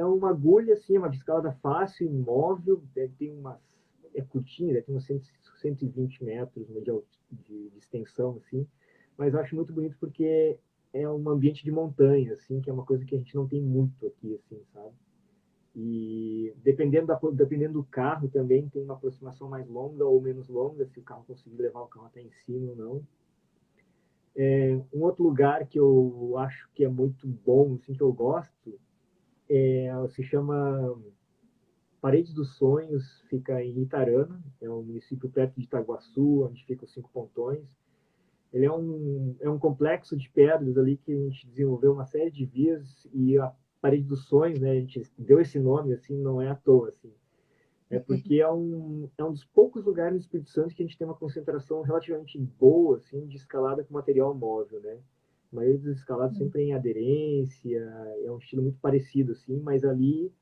B: uma agulha, assim, é uma escalada fácil, imóvel, deve ter umas. É curtinha, deve ter uns 120 metros, né, de extensão, assim. Mas eu acho muito bonito porque é um ambiente de montanha, assim, que é uma coisa que a gente não tem muito aqui, assim, sabe? E dependendo do carro também tem uma aproximação mais longa ou menos longa, se o carro conseguir levar o carro até em cima ou não. Um outro lugar que eu acho que é muito bom, assim, que eu gosto, se chama Paredes dos Sonhos, fica em Itarana, é um município perto de Itaguaçu, onde ficam os Cinco Pontões. Ele é um complexo de pedras ali que a gente desenvolveu uma série de vias e a Parede dos Sonhos, né, a gente deu esse nome, assim, não é à toa, assim. É porque é um dos poucos lugares no Espírito Santo que a gente tem uma concentração relativamente boa, assim, de escalada com material móvel, né? A maioria dos escalados sempre é em aderência, é um estilo muito parecido, assim, mas ali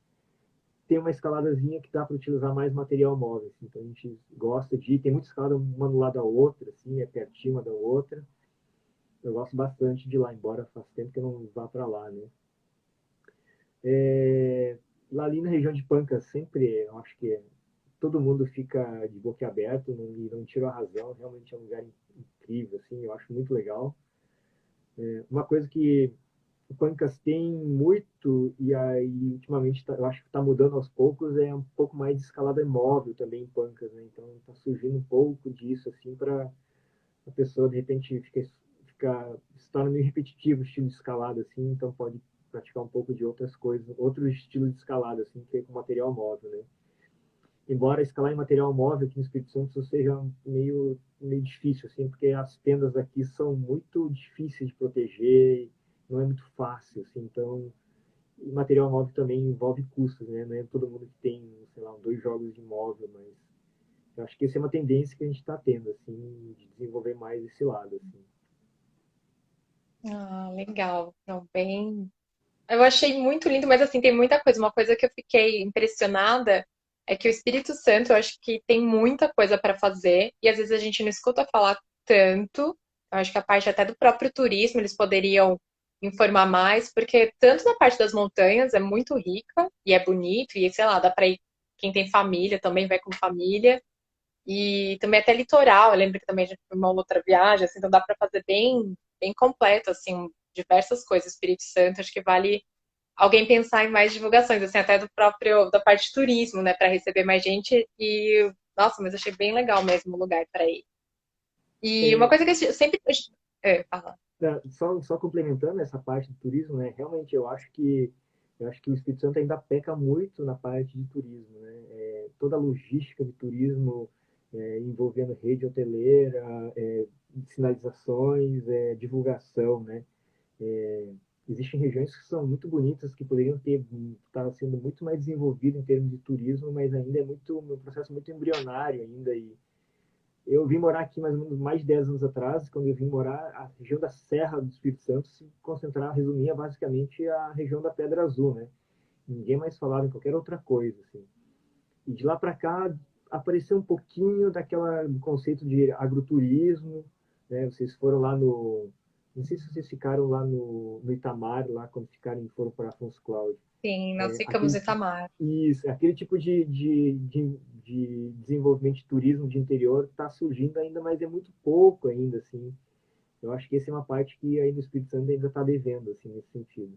B: tem uma escaladazinha que dá para utilizar mais material móvel, assim, então a gente gosta de ir, tem muita escalada uma do lado da outra, assim, é pertinho uma da outra. Eu gosto bastante de ir lá, embora faz tempo que eu não vá para lá, né? Lá ali na região de Pancas, sempre, eu acho que todo mundo fica de boca aberta e não tira a razão. Realmente é um lugar incrível, assim, eu acho muito legal. Uma coisa que o Pancas tem muito, e aí ultimamente eu acho que está mudando aos poucos, é um pouco mais de escalada móvel também em Pancas, né? Então está surgindo um pouco disso, assim, para a pessoa de repente se torna meio repetitivo o estilo de escalada, assim, então pode praticar um pouco de outras coisas, outro estilo de escalada, assim, que é com material móvel, né? Embora escalar em material móvel aqui no Espírito Santo seja meio difícil, assim, porque as tendas aqui são muito difíceis de proteger, não é muito fácil, assim, então, e material móvel também envolve custos, né? Não é todo mundo que tem, sei lá, 2 jogos de móvel, mas eu acho que essa é uma tendência que a gente está tendo, assim, de desenvolver mais esse lado, assim.
A: Ah, legal. Não, bem. Eu achei muito lindo, mas assim, tem muita coisa. Uma coisa que eu fiquei impressionada é que o Espírito Santo, eu acho que tem muita coisa para fazer e às vezes a gente não escuta falar tanto. Eu acho que a parte até do próprio turismo eles poderiam informar mais, porque tanto na parte das montanhas é muito rica e é bonito, e sei lá, dá para ir quem tem família também vai com família. E também até litoral, eu lembro que também a gente foi uma outra viagem, assim, então dá para fazer bem, bem completo, assim, diversas coisas. Espírito Santo, acho que vale alguém pensar em mais divulgações, assim, até da parte de turismo, né, para receber mais gente. E, nossa, mas achei bem legal mesmo o lugar para ir. E uma
B: É,
A: coisa que eu sempre. Fala.
B: só complementando essa parte do turismo, né? Realmente eu acho que o Espírito Santo ainda peca muito na parte de turismo, né? Toda a logística de turismo envolvendo rede hoteleira, sinalizações, divulgação, né? Existem regiões que são muito bonitas, que poderiam estar sendo muito mais desenvolvido em termos de turismo, mas ainda é um processo muito embrionário ainda. E eu vim morar aqui mais ou menos mais de 10 anos atrás. Quando eu vim morar, a região da Serra do Espírito Santo se concentrava, resumia basicamente a região da Pedra Azul, né? Ninguém mais falava em qualquer outra coisa, assim. E de lá para cá apareceu um pouquinho do conceito de agroturismo, né? Vocês foram lá Não sei se vocês ficaram lá no Itamar, lá quando foram para Afonso Cláudio.
A: Sim, nós ficamos
B: Aquele
A: em
B: tipo,
A: Itamar.
B: isso, aquele tipo de desenvolvimento de turismo de interior está surgindo ainda, mas é muito pouco ainda, assim. Eu acho que essa é uma parte que aí no Espírito Santo ainda está devendo, assim, nesse sentido.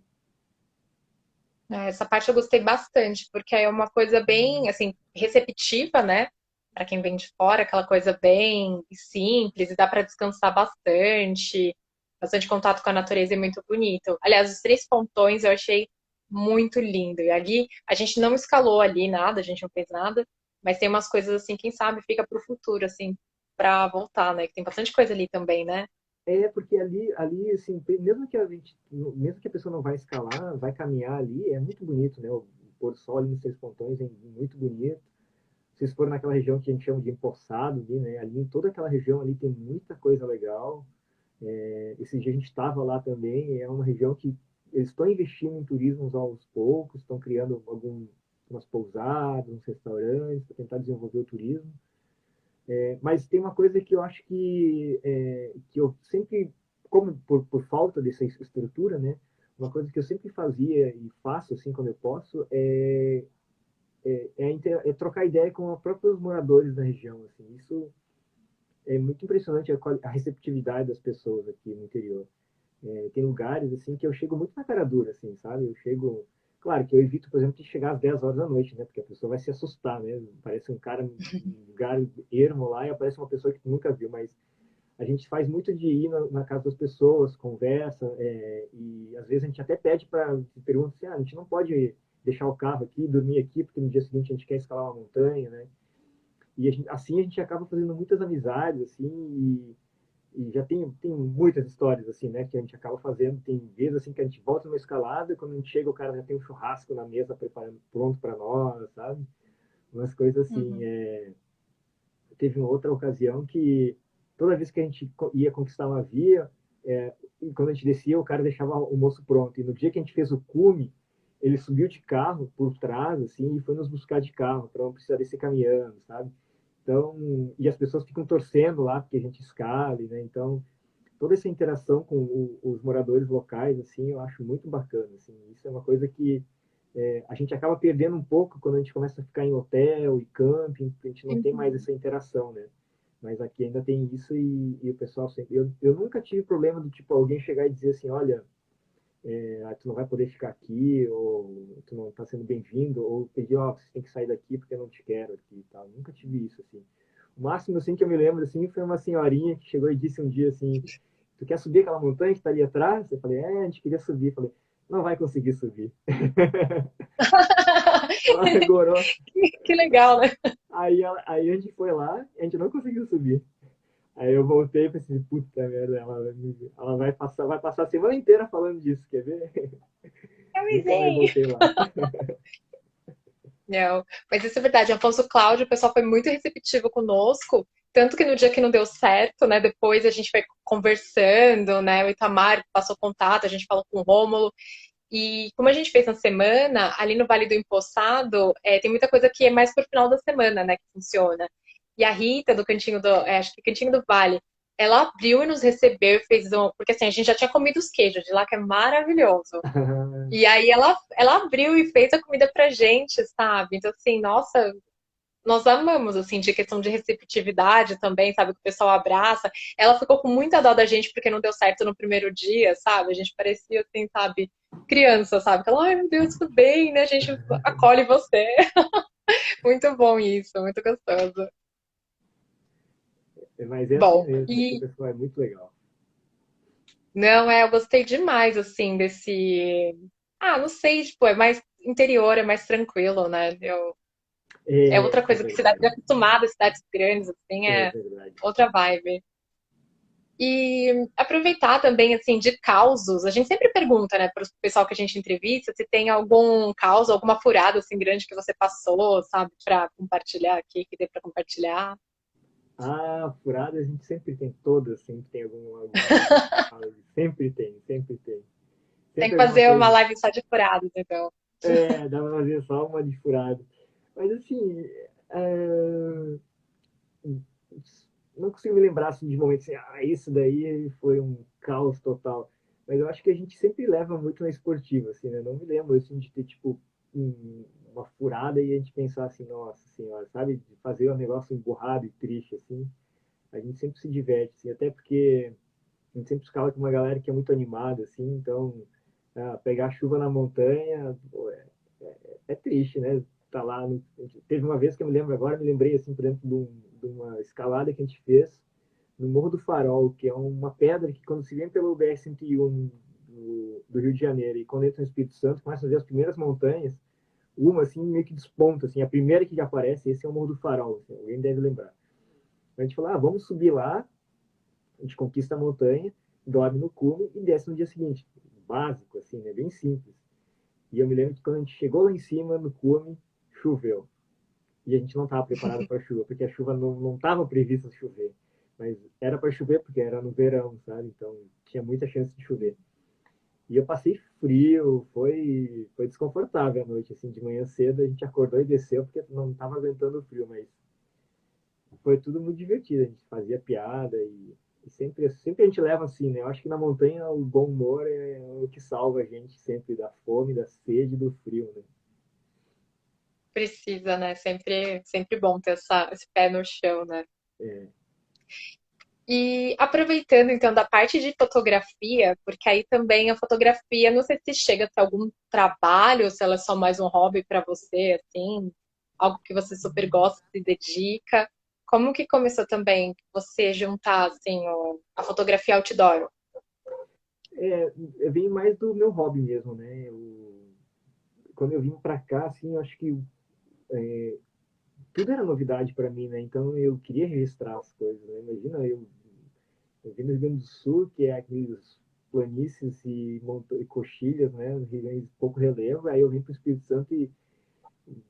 A: Essa parte eu gostei bastante, porque é uma coisa bem, assim, receptiva, né? Para quem vem de fora, aquela coisa bem simples e dá para descansar bastante. Bastante contato com a natureza e muito bonito. Aliás, os três pontões eu achei muito lindo. E ali a gente não escalou ali nada, a gente não fez nada, mas tem umas coisas assim, quem sabe fica para o futuro, assim, para voltar, né? Que tem bastante coisa ali também, né?
B: Porque ali, assim, mesmo que a pessoa não vai escalar, vai caminhar ali, é muito bonito, né? O pôr do sol ali nos Três Pontões é muito bonito. Se vocês forem naquela região que a gente chama de Empoçado, ali, né? Ali em toda aquela região ali tem muita coisa legal. Esse dia a gente estava lá também, é uma região que eles estão investindo em turismo aos poucos, estão criando algumas pousadas, uns restaurantes para tentar desenvolver o turismo. Mas tem uma coisa que eu acho que eu sempre, como por falta dessa estrutura, né? Uma coisa que eu sempre fazia e faço assim quando eu posso é trocar ideia com os próprios moradores da região. Assim. Isso é muito impressionante a receptividade das pessoas aqui no interior. Tem lugares assim que eu chego muito na cara dura, assim, sabe? Eu chego. Claro que eu evito, por exemplo, de chegar às 10 horas da noite, né? Porque a pessoa vai se assustar, né? Parece um cara um lugar ermo lá e aparece uma pessoa que tu nunca viu, mas a gente faz muito de ir na casa das pessoas, conversa, e às vezes a gente até pede para, pergunta assim, a gente não pode deixar o carro aqui, dormir aqui, porque no dia seguinte a gente quer escalar uma montanha, né? E assim a gente acaba fazendo muitas amizades, assim, e já tem muitas histórias, assim, né, que a gente acaba fazendo. Tem vezes, assim, que a gente volta numa escalada e quando a gente chega o cara já tem um churrasco na mesa preparando, pronto para nós, sabe? Umas coisas assim.
A: Uhum.
B: Teve uma outra ocasião que toda vez que a gente ia conquistar uma via, e quando a gente descia, o cara deixava o almoço pronto. E no dia que a gente fez o cume, ele subiu de carro por trás, assim, e foi nos buscar de carro, para não precisar descer caminhando, sabe? Então, e as pessoas ficam torcendo lá porque a gente escale, né? Então, toda essa interação com os moradores locais, assim, eu acho muito bacana, assim. Isso é uma coisa que a gente acaba perdendo um pouco quando a gente começa a ficar em hotel e camping, porque a gente não tem mais
A: Uhum.
B: essa interação, né? Mas aqui ainda tem isso e o pessoal sempre. Eu nunca tive problema do tipo alguém chegar e dizer assim, olha, tu não vai poder ficar aqui, ou tu não está sendo bem-vindo, ou pedir, ó, você tem que sair daqui porque eu não te quero aqui e tal. Nunca tive isso, assim. O máximo, assim, que eu me lembro, assim, foi uma senhorinha que chegou e disse um dia, assim, tu quer subir aquela montanha que está ali atrás? Eu falei, a gente queria subir. Eu falei, não vai conseguir subir. Ela agorou.
A: Que legal, né?
B: Aí a gente foi lá, a gente não conseguiu subir. Aí eu voltei e pensei, puta merda, ela vai passar a semana inteira falando disso, quer ver? Nunca mais
A: Camisinha.
B: voltei lá.
A: Não, mas isso é verdade. Afonso Cláudio, o pessoal foi muito receptivo conosco, tanto que no dia que não deu certo, né? Depois a gente foi conversando, né? O Itamar passou contato, a gente falou com o Rômulo. E como a gente fez na semana, ali no Vale do Empoçado, tem muita coisa que é mais pro final da semana, né? Que funciona. E a Rita, do Cantinho acho que Cantinho do Vale, ela abriu e nos recebeu e fez um. Porque assim, a gente já tinha comido os queijos de lá, que é maravilhoso. E aí ela abriu e fez a comida pra gente, sabe? Então, assim, nossa, nós amamos, assim, de questão de receptividade também, sabe? Que o pessoal abraça. Ela ficou com muita dó da gente porque não deu certo no primeiro dia, sabe? A gente parecia, assim, sabe? Criança, sabe? Ela, ai meu Deus, tudo bem, né? A gente acolhe você. Muito bom isso, muito gostoso.
B: Mas é assim
A: Bom,
B: mesmo, aqui o
A: e
B: pessoal é muito legal.
A: não, eu gostei demais, assim, desse. Ah, não sei, tipo, é mais interior, é mais tranquilo, né? É outra
B: É
A: coisa que cidade
B: verdade,
A: acostumada, cidades grandes, assim,
B: é
A: é
B: verdade.
A: outra vibe. E aproveitar também, assim, de causos. A gente sempre pergunta, né, para o pessoal que a gente entrevista, se tem algum caos, alguma furada, assim, grande que você passou, sabe, para compartilhar aqui, que dê para compartilhar.
B: Furada a gente sempre tem, todas sempre tem alguma coisa. Sempre tem, sempre tem.
A: Tem que
B: Sempre alguma
A: fazer uma
B: coisa.
A: live só de furadas, então.
B: Dá pra fazer só uma de furada. Mas assim, é, não consigo me lembrar assim, de momentos assim, isso daí foi um caos total. Mas eu acho que a gente sempre leva muito na esportiva, assim, né? Não me lembro assim, de ter, tipo, uma furada e a gente pensar assim, nossa senhora, sabe? De fazer um negócio emburrado e triste, assim. A gente sempre se diverte, assim, até porque a gente sempre escala com uma galera que é muito animada, assim, então pegar chuva na montanha, pô, é triste, né? Tá lá no... Teve uma vez que eu me lembro agora, me lembrei, assim, por exemplo, de uma escalada que a gente fez no Morro do Farol, que é uma pedra que quando se vem pelo BR-101 do Rio de Janeiro e quando entra no Espírito Santo, começa a ver as primeiras montanhas, uma assim meio que desponta, assim, a primeira que aparece, esse é o Morro do Farol, assim, alguém deve lembrar. A gente falou, vamos subir lá, a gente conquista a montanha, dorme no cume e desce no dia seguinte. Básico, assim, né? Bem simples. E eu me lembro que quando a gente chegou lá em cima, no cume, choveu. E a gente não estava preparado para a chuva, porque a chuva não estava prevista chover. Mas era para chover porque era no verão, sabe? Então tinha muita chance de chover. E eu passei frio, foi desconfortável a noite, assim, de manhã cedo a gente acordou e desceu porque não estava aguentando o frio, mas foi tudo muito divertido, a gente fazia piada e sempre a gente leva assim, né? Eu acho que na montanha o bom humor é o que salva a gente sempre da fome, da sede, do frio, né?
A: Precisa, né? Sempre bom ter esse pé no chão, né?
B: É,
A: E aproveitando então da parte de fotografia, porque aí também a fotografia, não sei se chega a ter algum trabalho, se ela é só mais um hobby para você, assim, algo que você super gosta, se dedica. Como que começou também você juntar assim a fotografia outdoor?
B: vem mais do meu hobby mesmo, né? Quando eu vim para cá, assim, eu acho que tudo era novidade para mim, né? Então eu queria registrar as coisas, né? Imagina eu vim do Rio Grande do Sul, que é aqueles planícies e coxilhas, né? Pouco relevo. Aí eu vim para o Espírito Santo e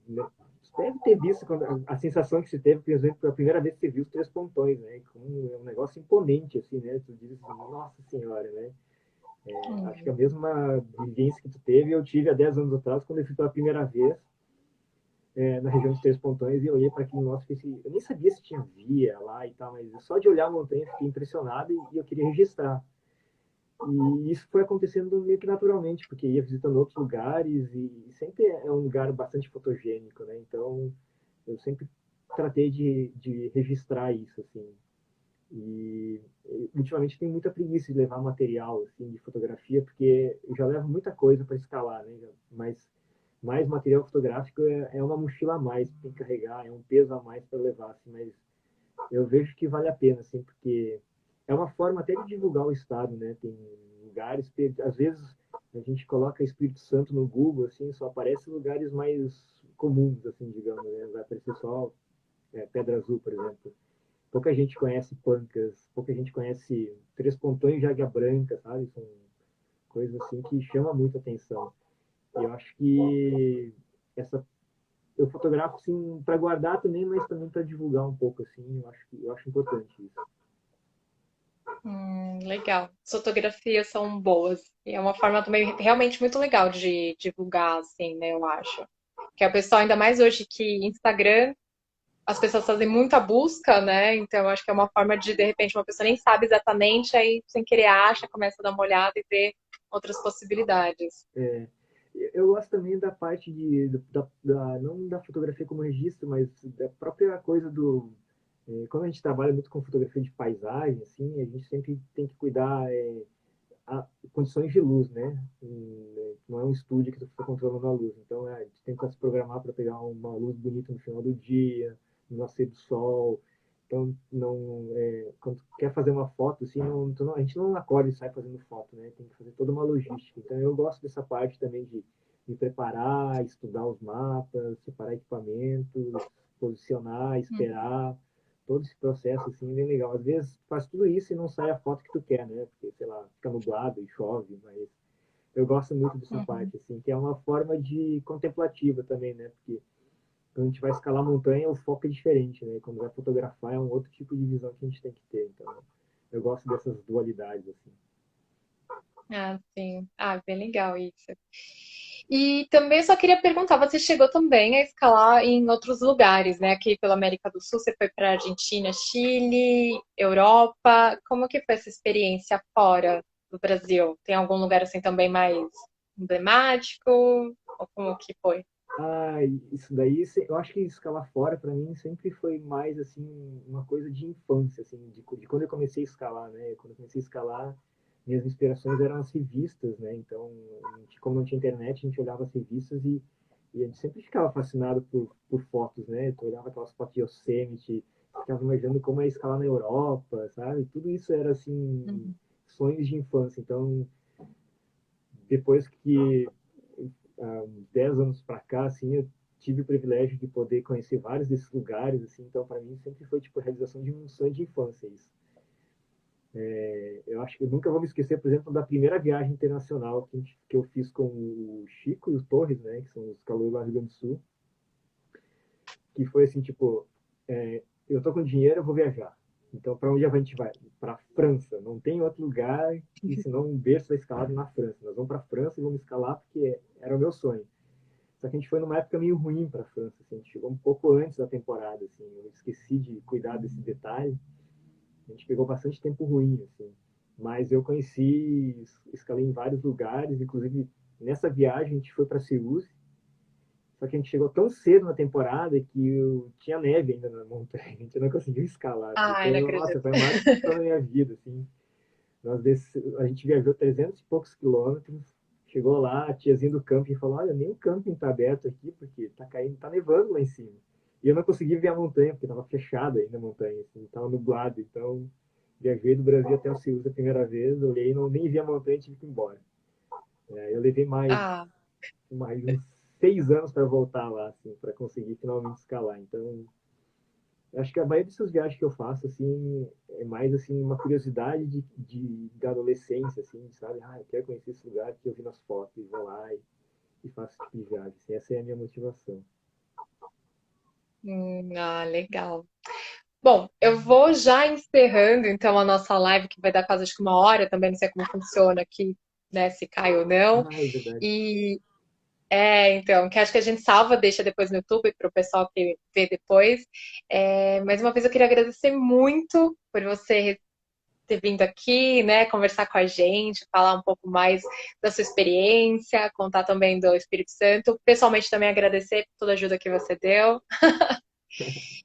B: né, você deve ter visto a sensação que você teve, por exemplo, pela primeira vez que você viu os três pontões, né? Como é um negócio imponente, assim, né? Tu diz assim, nossa senhora, né? Acho que a mesma vivência que tu teve, eu tive há 10 anos atrás, quando eu fui pela primeira vez na região dos Três Pontões e eu olhei para aquilo, nossa, eu nem sabia se tinha via lá e tal, mas só de olhar a montanha fiquei impressionado e eu queria registrar. E isso foi acontecendo meio que naturalmente, porque ia visitando outros lugares e sempre é um lugar bastante fotogênico, né? Então, eu sempre tratei de registrar isso, assim. E ultimamente tem muita preguiça de levar material, assim, de fotografia, porque eu já levo muita coisa para escalar, né? Mas mais material fotográfico é uma mochila a mais que tem que carregar, é um peso a mais para levar, assim, mas eu vejo que vale a pena, assim, porque é uma forma até de divulgar o estado, né? Tem lugares, às vezes a gente coloca Espírito Santo no Google, assim, só aparece lugares mais comuns, assim, digamos, né? Vai aparecer só Pedra Azul, por exemplo. Pouca gente conhece Pancas, pouca gente conhece Três Pontões de Águia Branca, sabe? São coisas assim que chamam muita atenção. E eu acho que essa eu fotografo assim para guardar também, mas também para divulgar um pouco assim. Eu acho importante isso.
A: Legal. As fotografias são boas. E é uma forma também realmente muito legal de divulgar, assim, né? Eu acho. Que a pessoa, ainda mais hoje que Instagram, as pessoas fazem muita busca, né? Então, eu acho que é uma forma de repente, uma pessoa nem sabe exatamente, aí sem querer acha, começa a dar uma olhada e ver outras possibilidades.
B: É, eu gosto também da parte não da fotografia como registro, mas da própria coisa quando a gente trabalha muito com fotografia de paisagem, assim, a gente sempre tem que cuidar a condições de luz, né? Não é um estúdio que tu fica controlando a luz. Então, a gente tenta se programar para pegar uma luz bonita no final do dia, no nascer do sol. Então, quando tu quer fazer uma foto, assim, a gente não acorda e sai fazendo foto, né? Tem que fazer toda uma logística. Então, eu gosto dessa parte também de me preparar, estudar os mapas, separar equipamentos, posicionar, esperar todo esse processo assim é bem legal. Às vezes faz tudo isso e não sai a foto que tu quer, né? Porque, sei lá, fica nublado e chove, mas eu gosto muito dessa
A: Uhum.
B: parte, assim, que é uma forma de contemplativa também, né? Porque quando a gente vai escalar a montanha, o foco é diferente, né? Quando vai fotografar, é um outro tipo de visão que a gente tem que ter. Então, eu gosto dessas dualidades, assim.
A: Ah, sim. Ah, bem legal isso. E também só queria perguntar, você chegou também a escalar em outros lugares, né? Aqui pela América do Sul, você foi para Argentina, Chile, Europa. Como que foi essa experiência fora do Brasil? Tem algum lugar assim também mais emblemático? Ou como que foi?
B: Ah, isso daí, eu acho que escalar fora para mim sempre foi mais assim uma coisa de infância, assim, de quando eu comecei a escalar, né? Quando eu comecei a escalar, minhas inspirações eram as revistas, né? Então, como não tinha internet, a gente olhava as revistas e a gente sempre ficava fascinado por fotos, né? Tu olhava aquelas fotos de Yosemite, ficava imaginando como é escalar na Europa, sabe? Tudo isso era assim
A: Uhum.
B: sonhos de infância. Então, depois que 10 anos para cá, assim, eu tive o privilégio de poder conhecer vários desses lugares, assim, então para mim sempre foi tipo a realização de um sonho de infância isso. Eu acho que eu nunca vou me esquecer, por exemplo, da primeira viagem internacional que eu fiz com o Chico e o Torres, né, que são os calouros lá do Rio Grande do Sul, que foi assim, tipo, eu tô com dinheiro, eu vou viajar. Então, para onde a gente vai? Para França. Não tem outro lugar que senão um berço da escalada na França. Nós vamos para França e vamos escalar porque era o meu sonho. Só que a gente foi numa época meio ruim para a França, assim, a gente chegou um pouco antes da temporada, assim, eu esqueci de cuidar desse detalhe. A gente pegou bastante tempo ruim, assim. Mas eu conheci, escalei em vários lugares, inclusive nessa viagem a gente foi para Seus, só que a gente chegou tão cedo na temporada que tinha neve ainda na montanha, a gente não conseguiu escalar. Assim.
A: Ai,
B: Foi,
A: não
B: nossa,
A: acredito.
B: foi a maior decepção da minha vida, assim. A gente viajou 300 e poucos quilômetros, chegou lá, a tiazinha do camping falou, olha, nem o camping tá aberto aqui, porque tá caindo, tá nevando lá em cima. E eu não consegui ver a montanha, porque tava fechada ainda a montanha, assim, tava nublado. Então, viajei do Brasil até o Ceús a primeira vez, olhei, não, nem vi a montanha e tive que ir embora. Eu levei
A: Ah,
B: mais uns 6 anos para voltar lá, assim, para conseguir finalmente escalar. Então, acho que a maioria dessas viagens que eu faço, assim, é mais, assim, uma curiosidade da adolescência, assim, sabe? Ah, eu quero conhecer esse lugar que eu vi nas fotos, e vou lá e faço esse tipo de viagem. Assim, essa é a minha motivação.
A: legal. Bom, eu vou já encerrando então a nossa live, que vai dar quase acho que 1 hora, também não sei como funciona aqui, né, se cai ou não.
B: Ah, é verdade.
A: E então, que acho que a gente salva, deixa depois no YouTube para o pessoal que vê depois. Mais uma vez eu queria agradecer muito por você ter vindo aqui, né, conversar com a gente, falar um pouco mais da sua experiência, contar também do Espírito Santo. Pessoalmente também agradecer por toda a ajuda que você deu.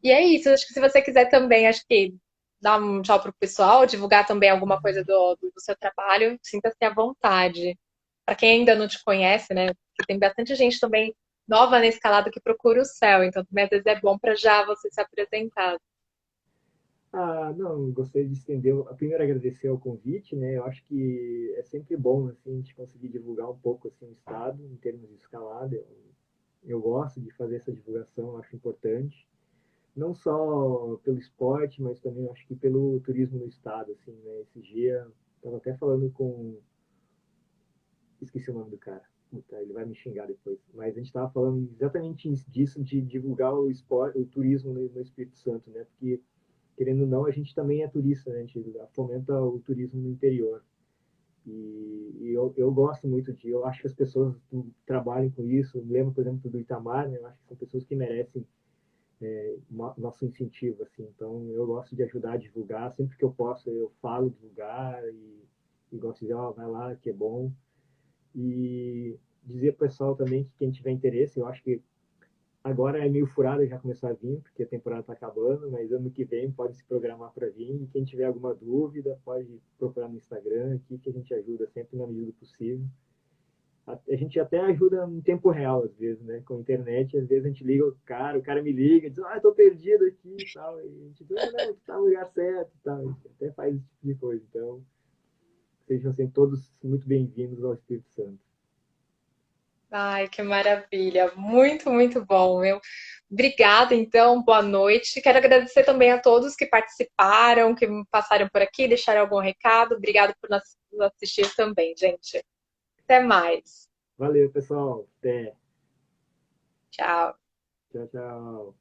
A: E é isso, acho que se você quiser também, acho que dar um tchau pro pessoal, divulgar também alguma coisa do seu trabalho, sinta-se à vontade. Para quem ainda não te conhece, né? Porque tem bastante gente também nova na escalada que procura o céu, então também às vezes é bom para já você se apresentar.
B: Ah, não, gostaria de estender. Primeiro, agradecer ao convite, né? Eu acho que é sempre bom, assim, a gente conseguir divulgar um pouco, assim, o estado, em termos de escalada. Eu gosto de fazer essa divulgação, acho importante. Não só pelo esporte, mas também acho que pelo turismo no estado, assim, né? Esse dia, estava até falando com... Esqueci o nome do cara. Puta, ele vai me xingar depois. Mas a gente estava falando exatamente disso, de divulgar o esporte, o turismo no Espírito Santo, né? Porque querendo ou não, a gente também é turista, né? A gente fomenta o turismo no interior. E eu gosto muito eu acho que as pessoas que trabalham com isso, eu lembro, por exemplo, do Itamar, né? Eu acho que são pessoas que merecem nosso incentivo, assim. Então, eu gosto de ajudar a divulgar, sempre que eu posso, eu falo do lugar e gosto de dizer, ó, vai lá, que é bom. E dizer pro pessoal também que quem tiver interesse, eu acho que agora é meio furado já começar a vir, porque a temporada está acabando, mas ano que vem pode se programar para vir. E quem tiver alguma dúvida, pode procurar no Instagram aqui, que a gente ajuda sempre na medida do possível. A gente até ajuda em tempo real, às vezes, né? Com a internet, às vezes a gente liga o cara me liga, diz, ah, tô perdido aqui e tal. E a gente diz, ah, não, tu tá no lugar certo e tal. A gente até faz esse tipo de coisa. Então, sejam sempre todos muito bem-vindos ao Espírito Santo.
A: Ai, que maravilha! Muito, muito bom, meu. Obrigada, então, boa noite. Quero agradecer também a todos que participaram, que passaram por aqui, deixaram algum recado. Obrigada por nos assistir também, gente. Até mais.
B: Valeu, pessoal. Até.
A: Tchau.
B: Tchau, tchau.